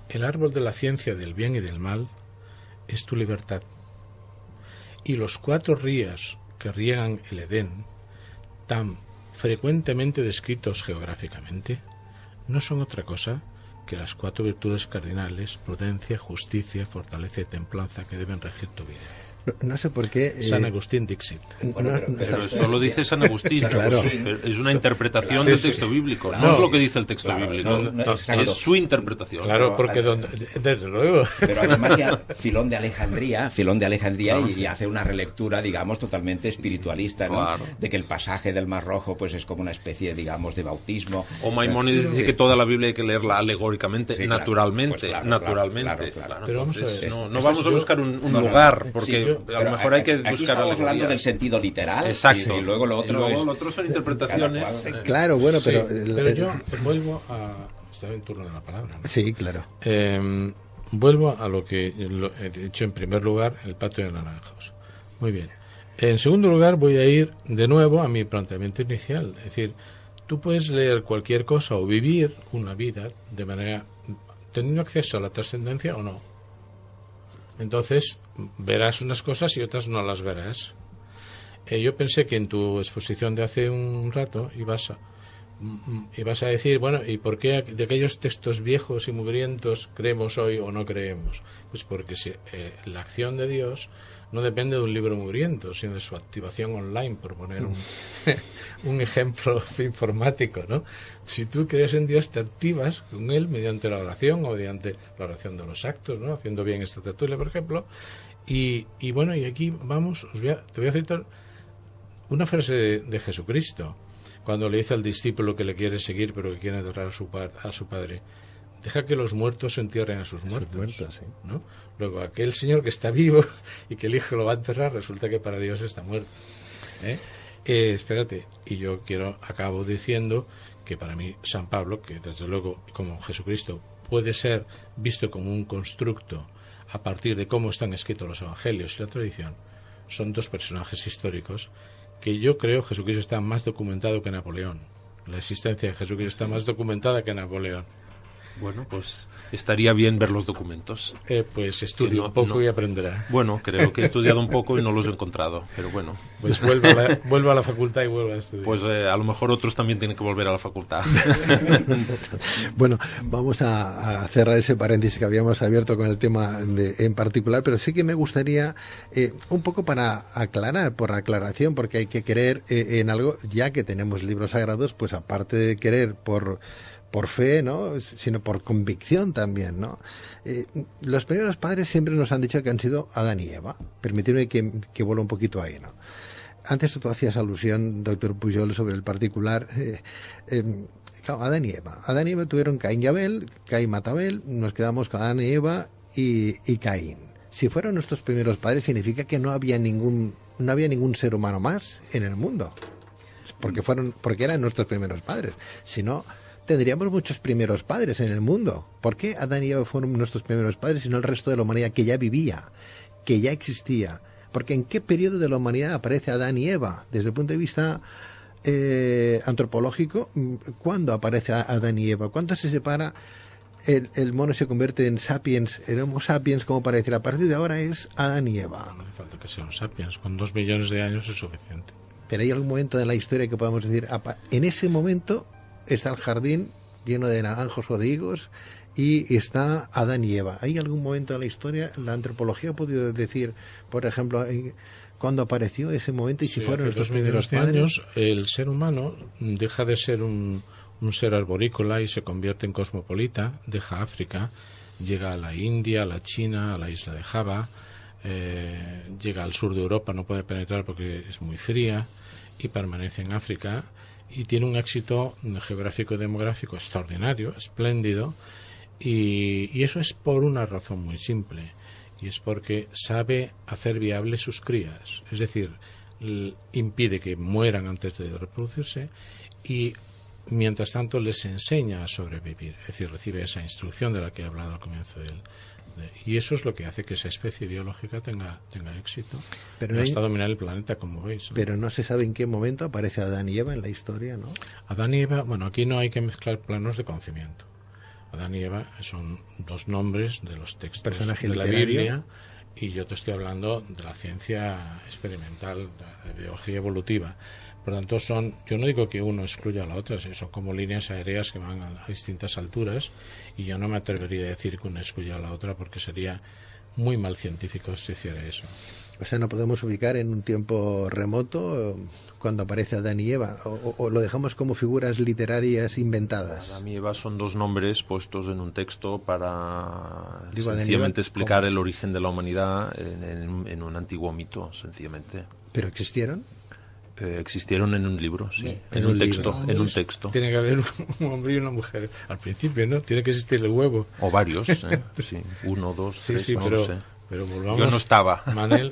el árbol de la ciencia del bien y del mal es tu libertad. Y los 4 ríos que riegan el Edén, tan frecuentemente descritos geográficamente, no son otra cosa que las 4 virtudes cardinales: prudencia, justicia, fortaleza y templanza, que deben regir tu vida. No sé por qué... San Agustín Dixit. Bueno, Pero eso lo dice San Agustín. Claro. Es una interpretación Sí, del sí. texto bíblico. Claro. No es lo que dice el texto Claro, bíblico. no, exacto. Es su interpretación. Claro, porque desde luego... Pero además ya Filón de Alejandría y hace una relectura, digamos, totalmente espiritualista, ¿no? Claro. De que el pasaje del Mar Rojo pues es como una especie, digamos, de bautismo. O Maimónides dice que toda la Biblia hay que leerla alegóricamente, Sí, claro. naturalmente. Pues claro, naturalmente. claro. Pero vamos a Entonces, ver, no esto vamos a yo- buscar un no, lugar, sí, porque yo- a Pero lo mejor hay que aquí buscar estamos hablando alegorías. del sentido literal. Exacto. Y luego lo otro lo es... otro son interpretaciones. Claro, bueno, Sí, pero... pero yo vuelvo a... Estaba en turno de la palabra, ¿no? Sí, claro. Vuelvo a lo que he dicho en primer lugar, el patio de naranjos. Muy bien. En segundo lugar, voy a ir de nuevo a mi planteamiento inicial. Es decir, tú puedes leer cualquier cosa o vivir una vida de manera... teniendo acceso a la trascendencia o no. Entonces, verás unas cosas y otras no las verás. Yo pensé que en tu exposición de hace un rato ibas a decir, bueno, ¿y por qué de aquellos textos viejos y mugrientos creemos hoy o no creemos? Pues porque la acción de Dios no depende de un libro mugriento, sino de su activación online, por poner un ejemplo informático, ¿no? Si tú crees en Dios, te activas con Él mediante la oración o mediante la oración de los actos, ¿no? Haciendo bien esta tertulia, por ejemplo. Y bueno, y aquí vamos, te voy a citar una frase de Jesucristo, cuando le dice al discípulo que le quiere seguir, pero que quiere enterrar a su padre: deja que los muertos entierren a sus muertos. Sí. ¿No? Luego, aquel señor que está vivo y que el hijo lo va a enterrar, resulta que para Dios está muerto. Espérate, y yo acabo diciendo que para mí San Pablo, que desde luego como Jesucristo puede ser visto como un constructo a partir de cómo están escritos los evangelios y la tradición, son 2 personajes históricos que yo creo Jesucristo está más documentado que Napoleón. La existencia de Jesucristo está más documentada que Napoleón. Bueno, pues estaría bien ver los documentos. Pues estudia un poco y aprenderá. Bueno, creo que he estudiado un poco y no los he encontrado, pero bueno. Pues vuelva a la facultad y vuelva a estudiar. Pues a lo mejor otros también tienen que volver a la facultad. Bueno, vamos a cerrar ese paréntesis que habíamos abierto con el tema en particular, pero sí que me gustaría un poco para aclarar, por aclaración, porque hay que creer en algo, ya que tenemos libros sagrados, pues aparte de querer por fe, ¿no?, sino por convicción también, ¿no? Los primeros padres siempre nos han dicho que han sido Adán y Eva. Permitidme que vuelva un poquito ahí, ¿no? Antes tú hacías alusión, doctor Pujol, sobre el particular. Claro, Adán y Eva. Adán y Eva tuvieron Caín y Abel, Caín mata a Abel, nos quedamos con Adán y Eva y Caín. Si fueron nuestros primeros padres, significa que no había ningún ser humano más en el mundo. Porque eran nuestros primeros padres. Si no, tendríamos muchos primeros padres en el mundo. ¿Por qué Adán y Eva fueron nuestros primeros padres y no el resto de la humanidad que ya vivía, que ya existía? Porque ¿en qué periodo de la humanidad aparece Adán y Eva? Desde el punto de vista antropológico, ¿cuándo aparece Adán y Eva? ¿Cuánto se separa el mono se convierte en sapiens, en Homo sapiens, como para decir, a partir de ahora es Adán y Eva? No hace falta que sean sapiens, con 2 millones de años es suficiente. Pero hay algún momento de la historia que podamos decir, en ese momento está el jardín lleno de naranjos o de higos y está Adán y Eva. ¿Hay algún momento de la historia? La antropología ha podido decir, por ejemplo, cuándo apareció ese momento y si fueron nuestros primeros padres. Años, el ser humano deja de ser un ser arborícola y se convierte en cosmopolita, deja África, llega a la India, a la China, a la isla de Java, llega al sur de Europa, no puede penetrar porque es muy fría y permanece en África. Y tiene un éxito geográfico y demográfico extraordinario, espléndido, y eso es por una razón muy simple, y es porque sabe hacer viables sus crías, es decir, impide que mueran antes de reproducirse y mientras tanto les enseña a sobrevivir, es decir, recibe esa instrucción de la que he hablado al comienzo y eso es lo que hace que esa especie biológica tenga éxito. Pero hasta dominar el planeta, como veis, ¿no? Pero no se sabe en qué momento aparece Adán y Eva en la historia, ¿no? Adán y Eva, bueno, aquí no hay que mezclar planos de conocimiento. Adán y Eva son dos nombres de los textos Personaje de la literario. Biblia, y yo te estoy hablando de la ciencia experimental, de biología evolutiva. Por tanto, yo no digo que uno excluya a la otra, son como líneas aéreas que van a distintas alturas, y yo no me atrevería a decir que una excluya a la otra, porque sería muy mal científico si hiciera eso. O sea, no podemos ubicar en un tiempo remoto cuando aparece Adán y Eva, o lo dejamos como figuras literarias inventadas. Adán y Eva son dos nombres puestos en un texto para Digo, Adán y sencillamente Eva, explicar ¿cómo? el origen de la humanidad en un antiguo mito, sencillamente. ¿Pero existieron? Existieron en un libro, sí, En en un un texto, libro. en un texto. Tiene que haber un hombre y una mujer. Al principio, ¿no? Tiene que existir el huevo. O varios, sí, 1, 2, Sí, 3, sí, no pero, lo sé. pero volvamos. Yo no estaba. Manel,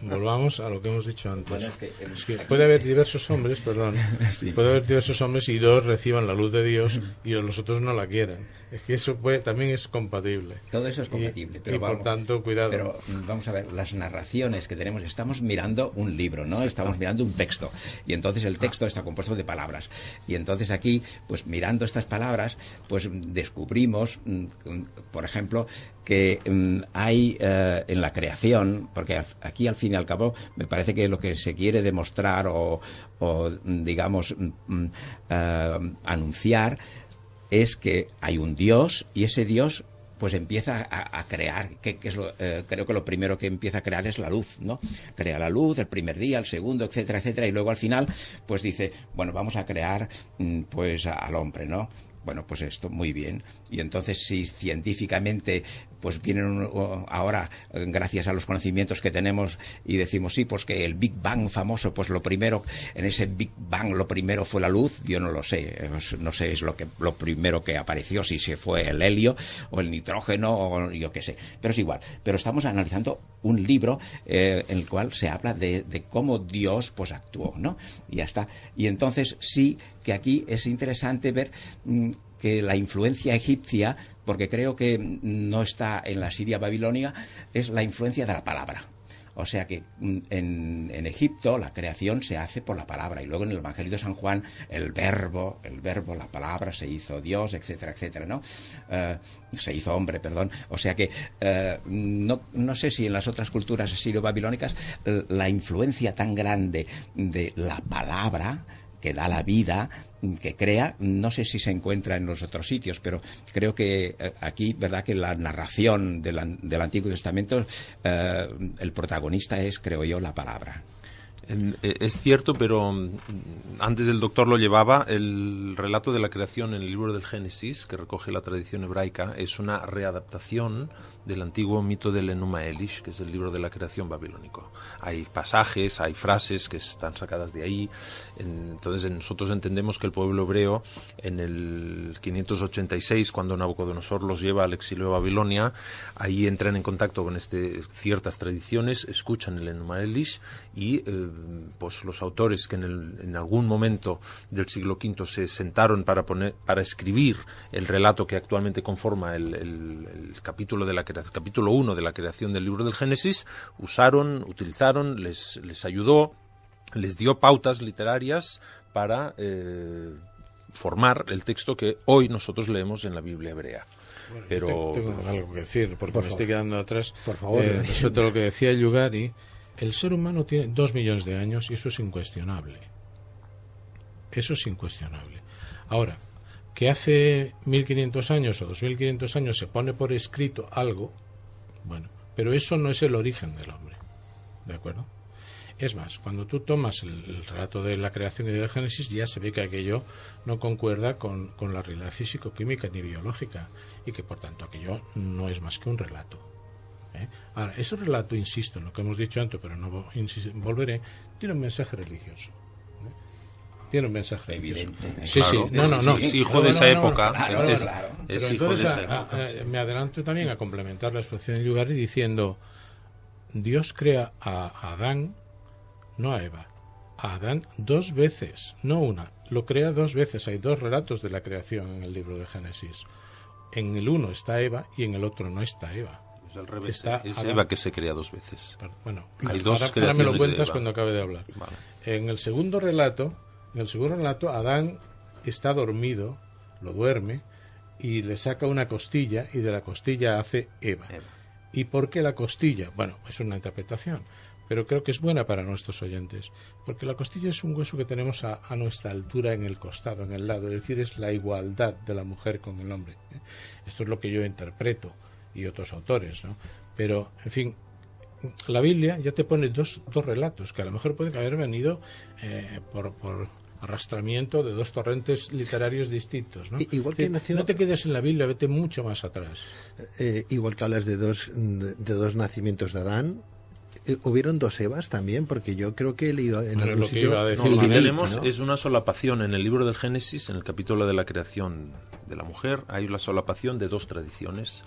volvamos a lo que hemos dicho antes. Bueno, Es que puede haber diversos hombres, perdón, puede haber diversos hombres y dos reciban la luz de Dios y los otros no la quieran. Es que eso también es compatible. Todo eso es compatible, pero y por vamos, tanto, cuidado. Pero vamos a ver, las narraciones que tenemos, estamos mirando un libro, ¿no? Estamos mirando un texto, y entonces el texto está compuesto de palabras. Y entonces aquí, pues mirando estas palabras, pues descubrimos, por ejemplo, que hay en la creación, porque aquí al fin y al cabo me parece que lo que se quiere demostrar o digamos, anunciar es que hay un Dios, y ese Dios pues empieza a crear, creo que lo primero que empieza a crear es la luz, ¿no? Crea la luz, el primer día, el segundo, etcétera, etcétera, y luego al final pues dice, bueno, vamos a crear pues al hombre, ¿no? Bueno, pues esto, muy bien. Y entonces, si científicamente pues vienen ahora, gracias a los conocimientos que tenemos, y decimos, sí, pues que el Big Bang famoso, pues lo primero, en ese Big Bang lo primero fue la luz, yo no lo sé, no sé, es lo primero que apareció, si se fue el helio o el nitrógeno o yo qué sé, pero es igual. Pero estamos analizando un libro en el cual se habla de cómo Dios pues actuó, ¿no? Y ya está. Y entonces sí que aquí es interesante ver que la influencia egipcia, porque creo que no está en la Siria babilonia, es la influencia de la palabra. O sea que en Egipto la creación se hace por la palabra, y luego en el Evangelio de San Juan el verbo, la palabra se hizo Dios, etcétera, etcétera, ¿no? Se hizo hombre, perdón. O sea que no sé si en las otras culturas sirio-babilónicas la influencia tan grande de la palabra que da la vida, que crea, no sé si se encuentra en los otros sitios, pero creo que aquí, verdad, que la narración del Antiguo Testamento, el protagonista es, creo yo, la palabra. Es cierto, pero antes el doctor lo llevaba, el relato de la creación en el libro del Génesis, que recoge la tradición hebraica, es una readaptación del antiguo mito del Enuma Elish, que es el libro de la creación babilónico. Hay pasajes, hay frases que están sacadas de ahí. Entonces nosotros entendemos que el pueblo hebreo, en el 586, cuando Nabucodonosor los lleva al exilio a Babilonia, ahí entran en contacto con ciertas tradiciones, escuchan el Enuma Elish, y pues los autores que en algún momento del siglo V se sentaron para escribir el relato que actualmente conforma el capítulo 1 de la creación del libro del Génesis, utilizaron, les ayudó, les dio pautas literarias para formar el texto que hoy nosotros leemos en la Biblia hebrea. Bueno, pero tengo algo que decir, porque me estoy quedando atrás. Por favor. Respecto a lo que decía Yugari, el ser humano tiene 2 millones de años y eso es incuestionable. Eso es incuestionable. Ahora, que hace 1500 años o 2500 años se pone por escrito algo, bueno, pero eso no es el origen del hombre, ¿de acuerdo? Es más, cuando tú tomas el relato de la creación y del Génesis, ya se ve que aquello no concuerda con la realidad físico-química ni biológica, y que por tanto aquello no es más que un relato. Ahora, ese relato, insisto en lo que hemos dicho antes, pero no volveré, tiene un mensaje religioso. Tiene un mensaje religioso. Sí, claro, sí, no. Es hijo de esa época. Pero entonces me adelanto también a complementar la exposición de Yugari diciendo: Dios crea a Adán, no a Eva, a Adán 2 veces, no una, lo crea 2 veces. Hay 2 relatos de la creación en el libro de Génesis. En el uno está Eva y en el otro no está Eva. Es al revés, Está es Adán. Eva que se crea 2 veces. Bueno, Hay 2 ahora me creaciones lo de cuentas Eva. cuando acabe de hablar. Vale. En el segundo relato, Adán está dormido, lo duerme, y le saca una costilla y de la costilla hace Eva. ¿Y por qué la costilla? Bueno, es una interpretación, pero creo que es buena para nuestros oyentes, porque la costilla es un hueso que tenemos a nuestra altura en el costado, en el lado, es decir, es la igualdad de la mujer con el hombre. Esto es lo que yo interpreto y otros autores, ¿no? Pero, en fin, la Biblia ya te pone dos relatos que a lo mejor pueden haber venido por arrastramiento de dos torrentes literarios distintos, ¿no? Igual que no te quedes en la Biblia, vete mucho más atrás. Igual que hablas de dos nacimientos de Adán, ¿hubieron dos Evas también? Porque yo creo que he leído en algún sitio... Lo que tenemos es una solapación en el libro del Génesis, en el capítulo de la creación de la mujer, hay una solapación de dos tradiciones.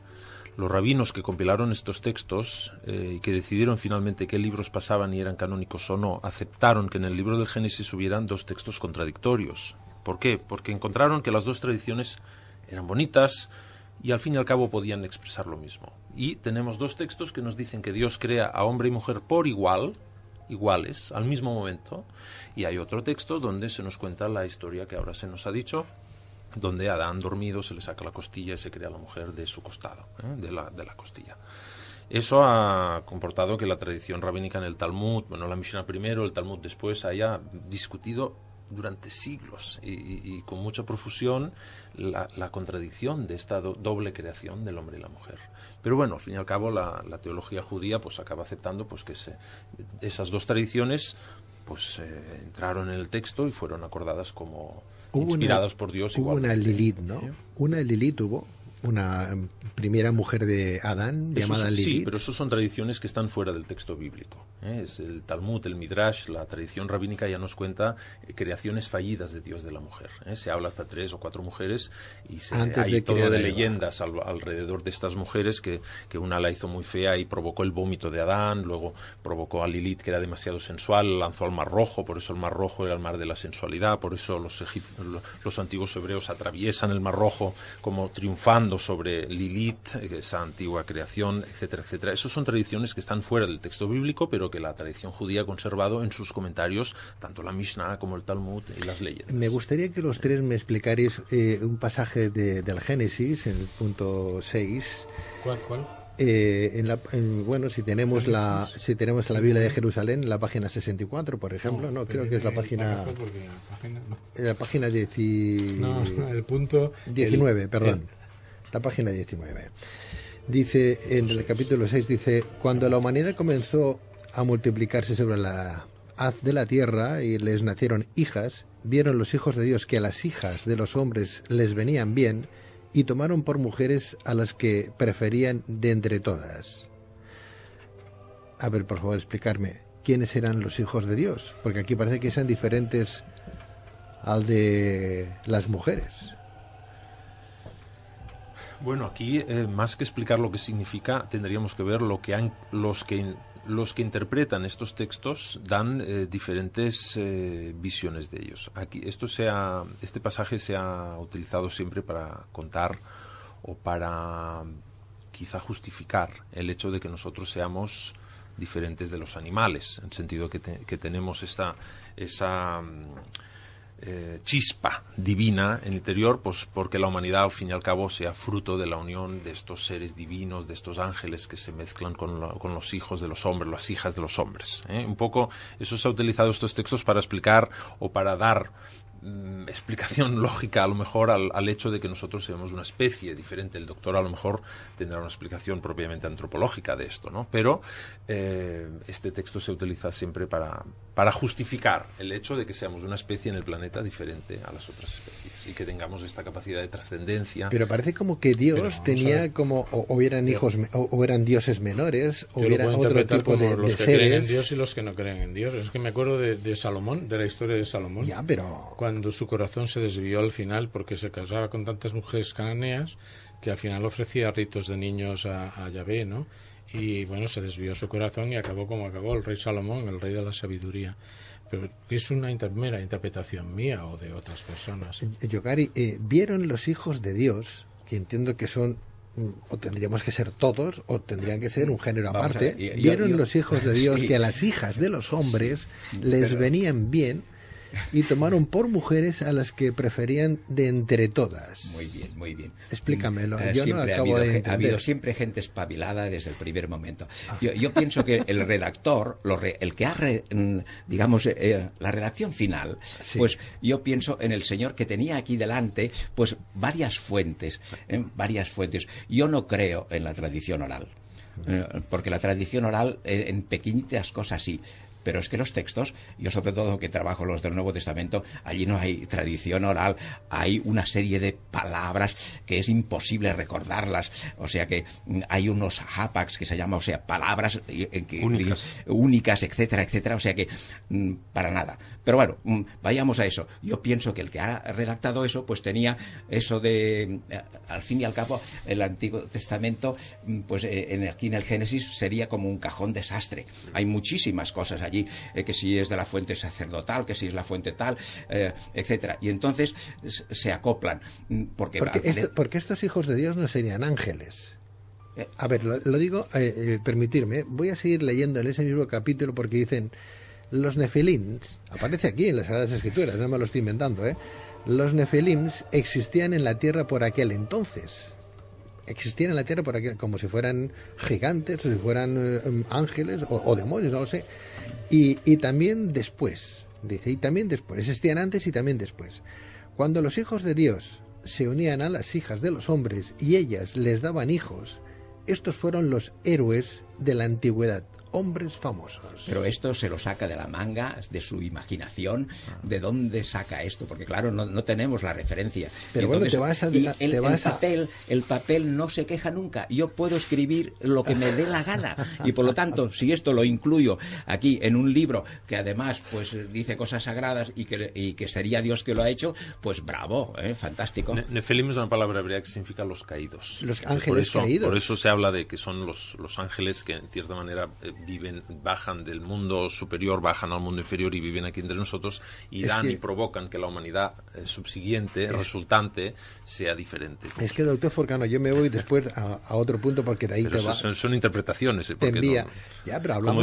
Los rabinos que compilaron estos textos y que decidieron finalmente qué libros pasaban y eran canónicos o no, aceptaron que en el libro del Génesis hubieran dos textos contradictorios. ¿Por qué? Porque encontraron que las dos tradiciones eran bonitas y al fin y al cabo podían expresar lo mismo. Y tenemos dos textos que nos dicen que Dios crea a hombre y mujer por iguales, al mismo momento, y hay otro texto donde se nos cuenta la historia que ahora se nos ha dicho, donde a Adán dormido se le saca la costilla y se crea la mujer de su costado, de la costilla. Eso ha comportado que la tradición rabínica en el Talmud, bueno, la Mishnah primero, el Talmud después, haya discutido durante siglos y con mucha profusión la contradicción de esta doble creación del hombre y la mujer. Pero bueno, al fin y al cabo la teología judía pues acaba aceptando pues que esas dos tradiciones pues entraron en el texto y fueron acordadas como inspiradas por Dios. Hubo una Lilith, ¿no? Una Lilith hubo, una primera mujer de Adán llamada Lilith. Sí, pero eso son tradiciones que están fuera del texto bíblico. Es el Talmud, el Midrash, la tradición rabínica ya nos cuenta creaciones fallidas de Dios de la mujer. Se habla hasta 3 o 4 mujeres y hay todo de leyendas alrededor de estas mujeres que una la hizo muy fea y provocó el vómito de Adán, luego provocó a Lilith que era demasiado sensual, lanzó al Mar Rojo, por eso el Mar Rojo era el mar de la sensualidad, por eso los antiguos hebreos atraviesan el Mar Rojo como triunfando sobre Lilith, esa antigua creación, etcétera, etcétera. Esas son tradiciones que están fuera del texto bíblico, pero que la tradición judía ha conservado en sus comentarios, tanto la Mishnah como el Talmud y las leyendas. Me gustaría que los tres me explicarais un pasaje del Génesis, en el punto 6. ¿Cuál? Bueno, si tenemos la Biblia de Jerusalén, la página 64, por ejemplo, creo que es la página... La página el punto 19, perdón. La página 19. Dice, en el capítulo 6, dice, cuando la humanidad comenzó a multiplicarse sobre la haz de la tierra y les nacieron hijas, vieron los hijos de Dios que a las hijas de los hombres les venían bien y tomaron por mujeres a las que preferían de entre todas. A ver, por favor, explicarme, ¿quiénes eran los hijos de Dios? Porque aquí parece que sean diferentes al de las mujeres. Bueno, aquí más que explicar lo que significa, tendríamos que ver los que interpretan estos textos dan diferentes visiones de ellos. Aquí este pasaje se ha utilizado siempre para contar o para quizá justificar el hecho de que nosotros seamos diferentes de los animales, en el sentido que tenemos esa chispa divina en el interior, pues porque la humanidad al fin y al cabo sea fruto de la unión de estos seres divinos, de estos ángeles que se mezclan con los hijos de los hombres, las hijas de los hombres. Un poco eso se ha utilizado estos textos para explicar o para dar explicación lógica a lo mejor al hecho de que nosotros seamos una especie diferente. El doctor a lo mejor tendrá una explicación propiamente antropológica de esto, ¿no? Pero este texto se utiliza siempre para justificar el hecho de que seamos una especie en el planeta diferente a las otras especies y que tengamos esta capacidad de trascendencia. Pero parece como que Dios tenía como o eran hijos o eran dioses menores o eran otro tipo de los que seres. creen en Dios y los que no creen en Dios. Es que me acuerdo de Salomón, de la historia de Salomón. Ya, pero cuando su corazón se desvió al final porque se casaba con tantas mujeres cananeas que al final ofrecía ritos de niños a Yahvé, ¿no? Y bueno, se desvió su corazón y acabó como acabó el rey Salomón, el rey de la sabiduría. Pero es una mera interpretación mía o de otras personas. Yogari, vieron los hijos de Dios, que entiendo que son, o tendríamos que ser todos, o tendrían que ser un género aparte, vieron los hijos de Dios que a las hijas de los hombres les venían bien y tomaron por mujeres a las que preferían de entre todas. Muy bien, muy bien. Explícamelo, yo no Siempre acabo de entender. ha habido siempre gente espabilada desde el primer momento. Yo pienso que el redactor, el que ha, digamos, la redacción final, Sí. pues yo pienso en el señor que tenía aquí delante, pues varias fuentes. Yo no creo en la tradición oral, porque la tradición oral en pequeñitas cosas sí. Pero es que los textos, yo sobre todo que trabajo los del Nuevo Testamento, allí no hay tradición oral, hay una serie de palabras que es imposible recordarlas, o sea que hay unos hapax que se llama, o sea, palabras únicas, etcétera, etcétera, o sea que para nada. Pero bueno, vayamos a eso. Yo pienso que el que ha redactado eso, pues tenía eso de, al fin y al cabo, el Antiguo Testamento, pues aquí en el Génesis sería como un cajón desastre. Hay muchísimas cosas allí, que si es de la fuente sacerdotal, que si es la fuente tal, etcétera. Y entonces se acoplan. Porque estos hijos de Dios no serían ángeles. A ver, lo digo, permitirme, voy a seguir leyendo en ese mismo capítulo porque dicen, los nefilims, aparece aquí en las Sagradas Escrituras, no me lo estoy inventando, los nefilims existían en la tierra por aquel entonces. Existían en la tierra por aquel, como si fueran gigantes, o si fueran ángeles o demonios, no lo sé. Y también después, dice, y también después, existían antes y también después. Cuando los hijos de Dios se unían a las hijas de los hombres y ellas les daban hijos, estos fueron los héroes de la antigüedad, hombres famosos. Pero esto se lo saca de la manga, de su imaginación. ¿De dónde saca esto? Porque claro, no tenemos la referencia. Pero bueno, el papel no se queja nunca. Yo puedo escribir lo que me dé la gana. Y por lo tanto, si esto lo incluyo aquí en un libro que además pues dice cosas sagradas y que sería Dios que lo ha hecho, pues bravo, fantástico. Nefelim es una palabra hebrea que significa los caídos. Los ángeles caídos. Por eso se habla de que son los ángeles que en cierta manera bajan del mundo superior, bajan al mundo inferior y viven aquí entre nosotros y y provocan que la humanidad subsiguiente, resultante, sea diferente. Es que, doctor Forcano, yo me voy después a otro punto porque de ahí pero te va. Son interpretaciones. Te envía. Ya, pero hablamos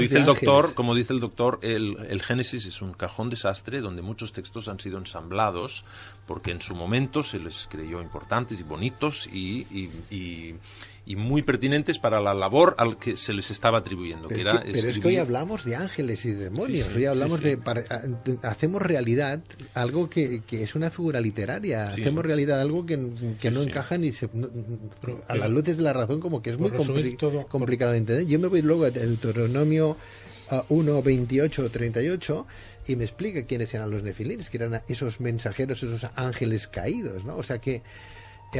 como dice el doctor, el Génesis es un cajón desastre donde muchos textos han sido ensamblados porque en su momento se les creyó importantes y bonitos y muy pertinentes para la labor al que se les estaba atribuyendo. Pero es que hoy hablamos de ángeles y de demonios, hoy hablamos hacemos realidad algo que es una figura literaria, hacemos realidad algo que no encaja ni a las luces de la razón, como que es muy complicado de entender. Yo me voy luego a Deuteronomio 1, 28, 38 y me explica quiénes eran los nefilines, que eran esos mensajeros, esos ángeles caídos, ¿no? O sea que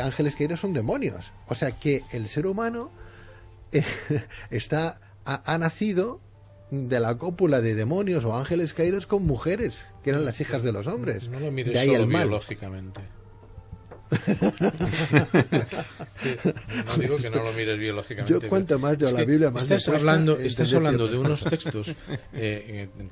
ángeles caídos son demonios. O sea que el ser humano ha nacido de la cópula de demonios o ángeles caídos con mujeres, que eran las hijas de los hombres. No lo mires de ahí solo el mal. Biológicamente. No digo que no lo mires biológicamente. Yo cuanto más yo la Biblia más estás hablando de unos textos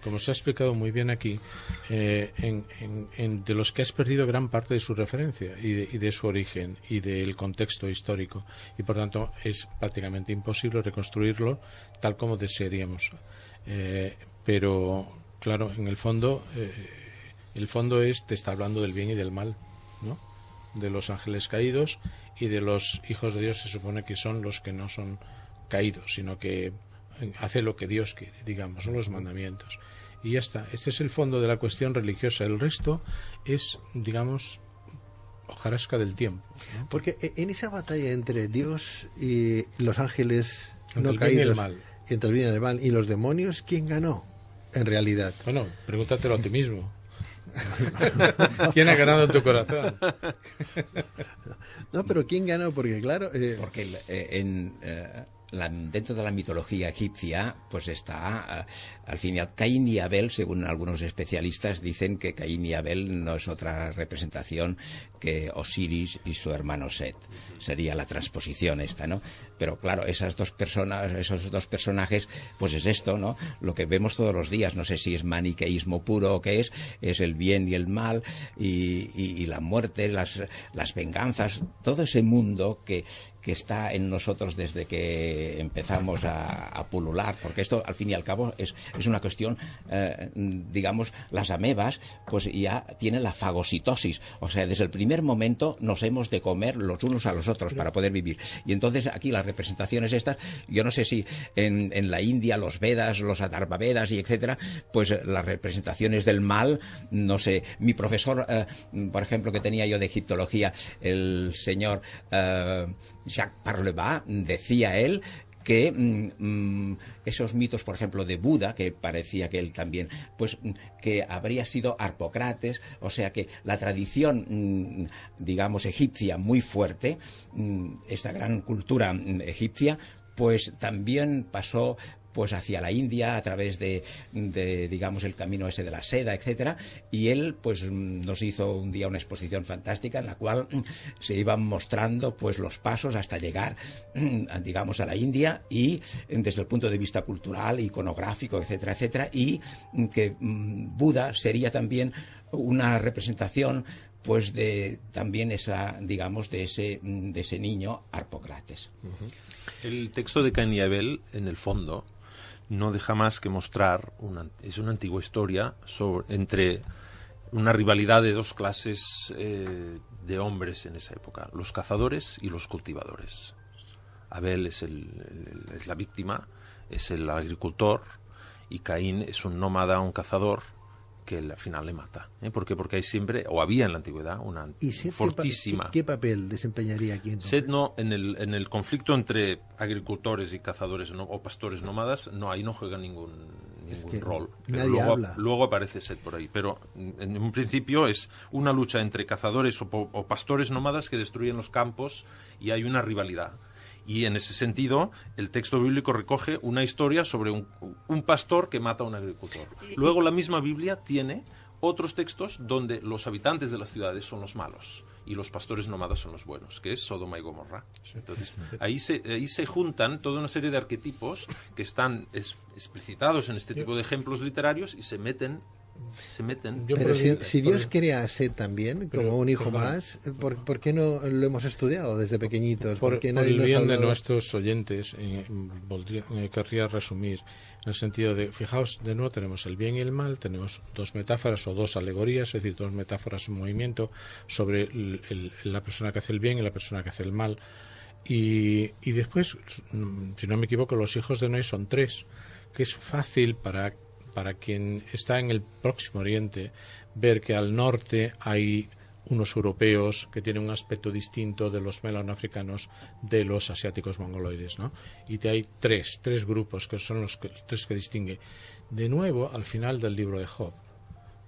como se ha explicado muy bien aquí, de los que has perdido gran parte de su referencia y de su origen y del contexto histórico, y por tanto es prácticamente imposible reconstruirlo tal como desearíamos, pero claro, en el fondo te está hablando del bien y del mal, ¿no? De los ángeles caídos y de los hijos de Dios, se supone que son los que no son caídos, sino que hacen lo que Dios quiere, digamos, son los mandamientos. Y ya está, este es el fondo de la cuestión religiosa. El resto es, digamos, hojarasca del tiempo, ¿no? Porque en esa batalla entre Dios y los ángeles entre no caídos, el bien y el mal, entre el bien y el mal y los demonios, ¿quién ganó en realidad? Bueno, pregúntatelo a ti mismo. ¿Quién ha ganado en tu corazón? No, pero ¿quién ganó? Porque claro... Porque dentro de la mitología egipcia, pues está, al fin y al Caín y Abel, según algunos especialistas, dicen que Caín y Abel no es otra representación que Osiris y su hermano Set. Sería la transposición esta, ¿no? Pero claro, esos dos personajes, pues es esto, ¿no? Lo que vemos todos los días, no sé si es maniqueísmo puro o qué es el bien y el mal y la muerte, las venganzas, todo ese mundo que está en nosotros desde que empezamos a pulular, porque esto al fin y al cabo es una cuestión, digamos, las amebas pues ya tienen la fagocitosis, o sea, desde el primer momento nos hemos de comer los unos a los otros para poder vivir, y entonces aquí las representaciones estas, yo no sé si en la India los Vedas, los Atharvavedas y etcétera, pues las representaciones del mal, no sé, mi profesor, por ejemplo, que tenía yo de egiptología, el señor Jacques Parleva, decía él que esos mitos, por ejemplo, de Buda, que parecía que él también, pues que habría sido Harpócrates, o sea que la tradición, digamos, egipcia muy fuerte, esta gran cultura egipcia, pues también pasó pues hacia la India a través de digamos el camino ese de la seda, etcétera, y él pues nos hizo un día una exposición fantástica en la cual se iban mostrando pues los pasos hasta llegar digamos a la India, y desde el punto de vista cultural, iconográfico, etcétera, etcétera, y que Buda sería también una representación pues de también esa, digamos, de ese niño Harpócrates. El texto de Caín y Abel, en el fondo, no deja más que mostrar es una antigua historia entre una rivalidad de dos clases de hombres en esa época, los cazadores y los cultivadores. Abel es la víctima, es el agricultor, y Caín es un nómada, un cazador, que al final le mata. ¿Por qué? Porque hay siempre, o había en la antigüedad, una fortísima... ¿Qué papel desempeñaría aquí entonces? Set no, en el conflicto entre agricultores y cazadores o pastores nómadas, ahí no juega ningún rol. Nadie habla. Luego aparece Set por ahí. Pero en un principio es una lucha entre cazadores o pastores nómadas que destruyen los campos, y hay una rivalidad. Y en ese sentido, el texto bíblico recoge una historia sobre un pastor que mata a un agricultor. Luego la misma Biblia tiene otros textos donde los habitantes de las ciudades son los malos y los pastores nómadas son los buenos, que es Sodoma y Gomorra. Entonces, ahí se juntan toda una serie de arquetipos que están explicitados en este tipo de ejemplos literarios y se meten. Pero si Dios quiere a Set también como un hijo más, ¿por qué no lo hemos estudiado desde pequeñitos? Por el bien de nuestros oyentes, querría resumir en el sentido de, fijaos, de nuevo tenemos el bien y el mal, tenemos dos metáforas o dos alegorías, es decir, dos metáforas en movimiento sobre la persona que hace el bien y la persona que hace el mal. Y después, si no me equivoco, los hijos de Noé son tres, que es fácil para quien está en el Próximo Oriente ver que al norte hay unos europeos que tienen un aspecto distinto de los melanoafricanos, de los asiáticos mongoloides, ¿no? Y hay tres grupos que son los tres que distingue. De nuevo, al final del libro de Job,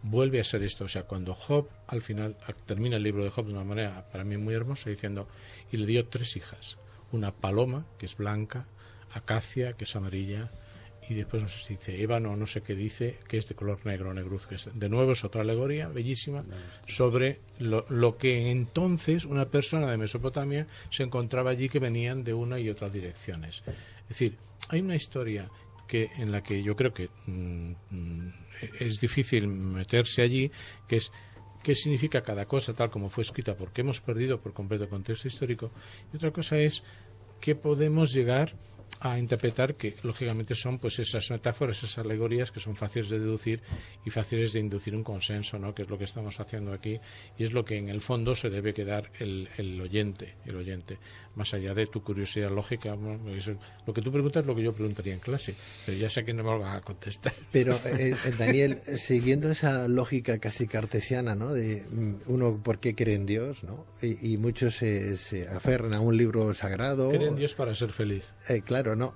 vuelve a ser esto. O sea, cuando Job al final termina el libro de Job de una manera para mí muy hermosa, diciendo, y le dio tres hijas, una paloma, que es blanca, acacia, que es amarilla, y después no sé si dice ébano o no sé qué dice, que es de color negro, negruzco. De nuevo es otra alegoría bellísima sobre lo que entonces una persona de Mesopotamia se encontraba allí, que venían de una y otras direcciones. Es decir, hay una historia en la que yo creo que es difícil meterse allí, que es qué significa cada cosa tal como fue escrita, porque hemos perdido por completo el contexto histórico, y otra cosa es que podemos llegar a interpretar, que lógicamente son pues esas metáforas, esas alegorías que son fáciles de deducir y fáciles de inducir un consenso, ¿no? Que es lo que estamos haciendo aquí, y es lo que en el fondo se debe quedar el oyente, más allá de tu curiosidad lógica. Bueno, eso, lo que tú preguntas es lo que yo preguntaría en clase, pero ya sé que no me lo van a contestar. Pero Daniel, siguiendo esa lógica casi cartesiana, ¿no? De uno por qué cree en Dios, ¿no? Y muchos se aferran a un libro sagrado. Cree en Dios para ser feliz. Claro, no.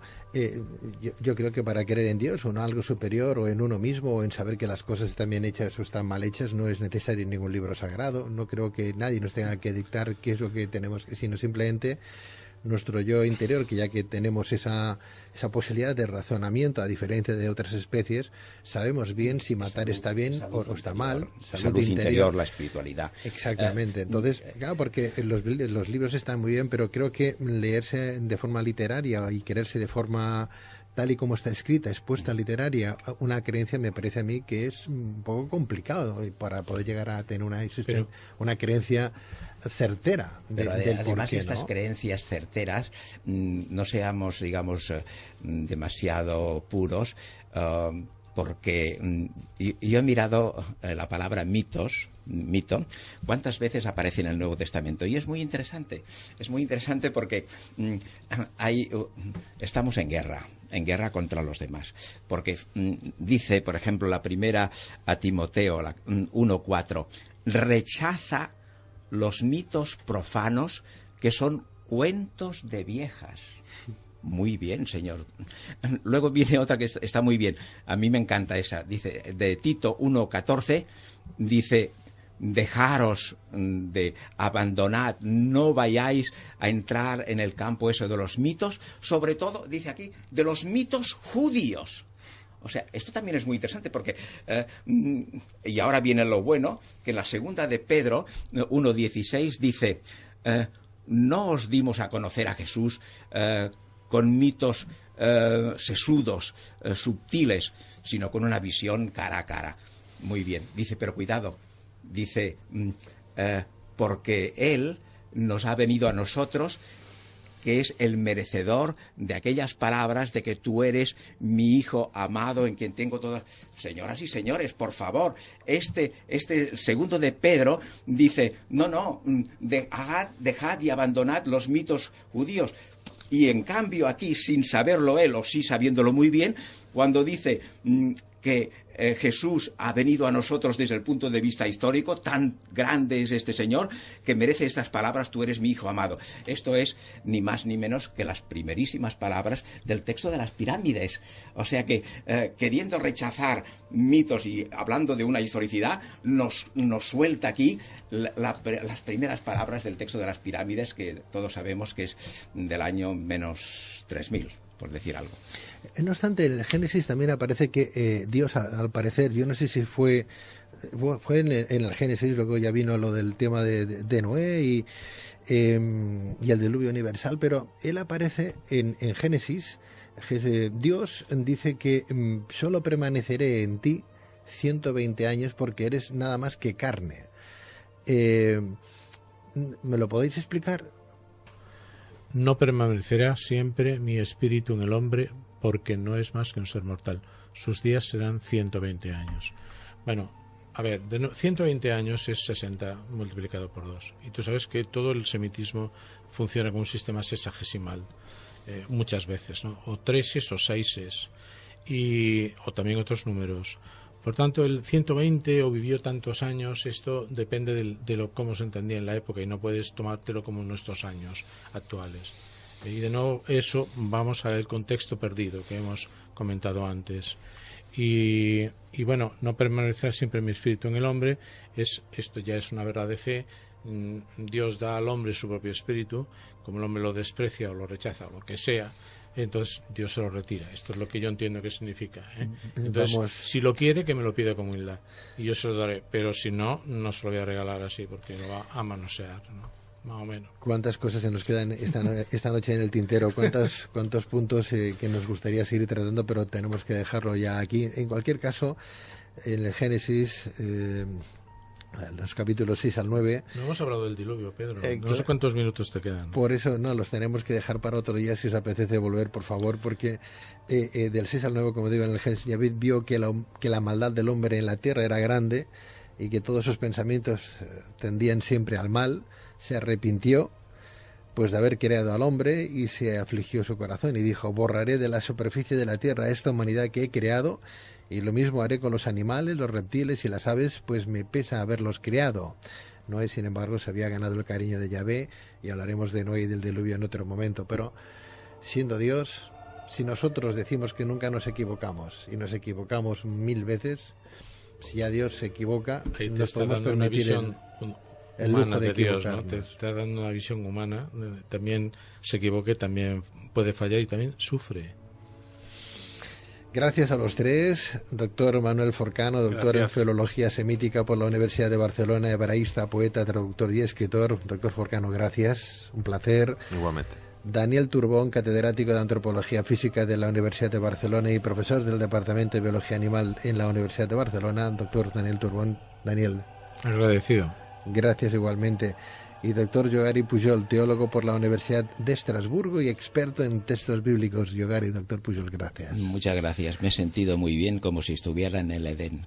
Yo creo que para creer en Dios o en algo superior o en uno mismo o en saber que las cosas están bien hechas o están mal hechas no es necesario ningún libro sagrado. No creo que nadie nos tenga que dictar qué es lo que tenemos que, sino simplemente nuestro yo interior, que ya que tenemos esa posibilidad de razonamiento, a diferencia de otras especies, sabemos bien si matar está bien o está mal. Salud interior, la espiritualidad. Exactamente. Entonces, claro, porque los libros están muy bien, pero creo que leerse de forma literaria y quererse de forma tal y como está escrita, expuesta literaria, una creencia me parece a mí que es un poco complicado para poder llegar a tener una creencia certera pero del además porqué, estas ¿no? creencias certeras, no seamos, digamos, demasiado puros, porque yo he mirado la palabra mito, cuántas veces aparece en el Nuevo Testamento, y es muy interesante porque estamos en guerra contra los demás, porque dice, por ejemplo, la primera a Timoteo 1:4, rechaza los mitos profanos que son cuentos de viejas. Muy bien, señor. Luego viene otra que está muy bien. A mí me encanta esa. Dice, de Tito 1:14, dice, dejaros de abandonad, no vayáis a entrar en el campo eso de los mitos, sobre todo, dice aquí, de los mitos judíos. O sea, esto también es muy interesante porque, y ahora viene lo bueno, que en la segunda de Pedro 1:16 dice, no os dimos a conocer a Jesús con mitos sesudos, subtiles, sino con una visión cara a cara. Muy bien, dice, pero cuidado, dice, porque Él nos ha venido a nosotros, que es el merecedor de aquellas palabras de que tú eres mi hijo amado en quien tengo todas. Señoras y señores, por favor, este segundo de Pedro dice, no, dejad y abandonad los mitos judíos. Y en cambio aquí, sin saberlo él, o sí sabiéndolo muy bien, cuando dice que Jesús ha venido a nosotros desde el punto de vista histórico, tan grande es este Señor, que merece estas palabras, tú eres mi hijo amado. Esto es ni más ni menos que las primerísimas palabras del texto de las pirámides. O sea que, queriendo rechazar mitos y hablando de una historicidad, nos suelta aquí las primeras palabras del texto de las pirámides, que todos sabemos que es del año menos 3000. Por decir algo. No obstante, en el Génesis también aparece que Dios, al parecer, yo no sé si fue en el Génesis, luego ya vino lo del tema de Noé y el diluvio universal, pero él aparece en Génesis, Dios dice que solo permaneceré en ti 120 años porque eres nada más que carne. ¿Me lo podéis explicar? No permanecerá siempre mi espíritu en el hombre, porque no es más que un ser mortal. Sus días serán 120 años. Bueno, a ver, 120 años es 60 multiplicado por 2. Y tú sabes que todo el semitismo funciona con un sistema sexagesimal, muchas veces, ¿no? O 3 o 6, o también otros números. Por tanto, el 120 o vivió tantos años, esto depende de cómo se entendía en la época y no puedes tomártelo como nuestros años actuales. Y de nuevo, eso vamos al contexto perdido que hemos comentado antes. Y bueno, no permanecerá siempre mi espíritu en el hombre, esto ya es una verdad de fe. Dios da al hombre su propio espíritu, como el hombre lo desprecia o lo rechaza o lo que sea, entonces Dios se lo retira. Esto es lo que yo entiendo que significa, ¿eh? Entonces, si lo quiere, que me lo pida con humildad y yo se lo daré, pero si no, no se lo voy a regalar así porque lo va a manosear, ¿no? Más o menos. ¿Cuántas cosas se nos quedan esta noche en el tintero? ¿Cuántos puntos que nos gustaría seguir tratando, pero tenemos que dejarlo ya aquí? En cualquier caso, en el Génesis, los capítulos 6 al 9... No hemos hablado del diluvio, Pedro. No sé cuántos minutos te quedan. Por eso, no, los tenemos que dejar para otro día, si os apetece volver, por favor, porque del 6 al 9, como digo, en el Génesis, David vio que la maldad del hombre en la tierra era grande y que todos sus pensamientos tendían siempre al mal. Se arrepintió pues de haber creado al hombre y se afligió su corazón y dijo: borraré de la superficie de la tierra esta humanidad que he creado, y lo mismo haré con los animales, los reptiles y las aves, pues me pesa haberlos creado. Noé, sin embargo, se había ganado el cariño de Yahvé, y hablaremos de Noé y del diluvio en otro momento, pero siendo Dios, si nosotros decimos que nunca nos equivocamos y nos equivocamos 1000 veces, si ya Dios se equivoca, ahí te nos está podemos dando una permitir el humana lujo de Dios, ¿no? equivocarnos. Te está dando una visión humana. También se equivoque, también puede fallar y también sufre. Gracias a los tres, doctor Manuel Forcano, doctor en Filología Semítica por la Universidad de Barcelona, hebraísta, poeta, traductor y escritor. Doctor Forcano, gracias, un placer. Igualmente. Daniel Turbón, catedrático de Antropología Física de la Universidad de Barcelona y profesor del Departamento de Biología Animal en la Universidad de Barcelona. Doctor Daniel Turbón, Daniel. Agradecido. Gracias igualmente. Y doctor Yogari Pujol, teólogo por la Universidad de Estrasburgo y experto en textos bíblicos. Yogari, doctor Pujol, gracias. Muchas gracias. Me he sentido muy bien, como si estuviera en el Edén.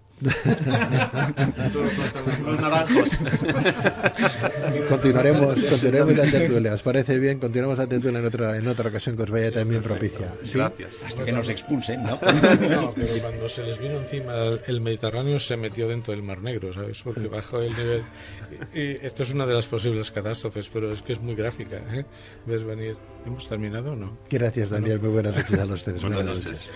Los naranjos. Continuaremos la tertulia. ¿Os parece bien? Continuamos la tertulia en otra ocasión que os vaya también propicia. ¿Sí? Gracias. Hasta que nos expulsen, ¿no? No, pero cuando se les vino encima el Mediterráneo se metió dentro del Mar Negro, ¿sabes? Porque bajó el nivel. Y esto es una de las posibles catástrofes, pero es que es muy gráfica, ¿eh? ¿Ves venir? ¿Hemos terminado o no? Gracias, Daniel. Muy buenas noches a los tres. Buenas noches.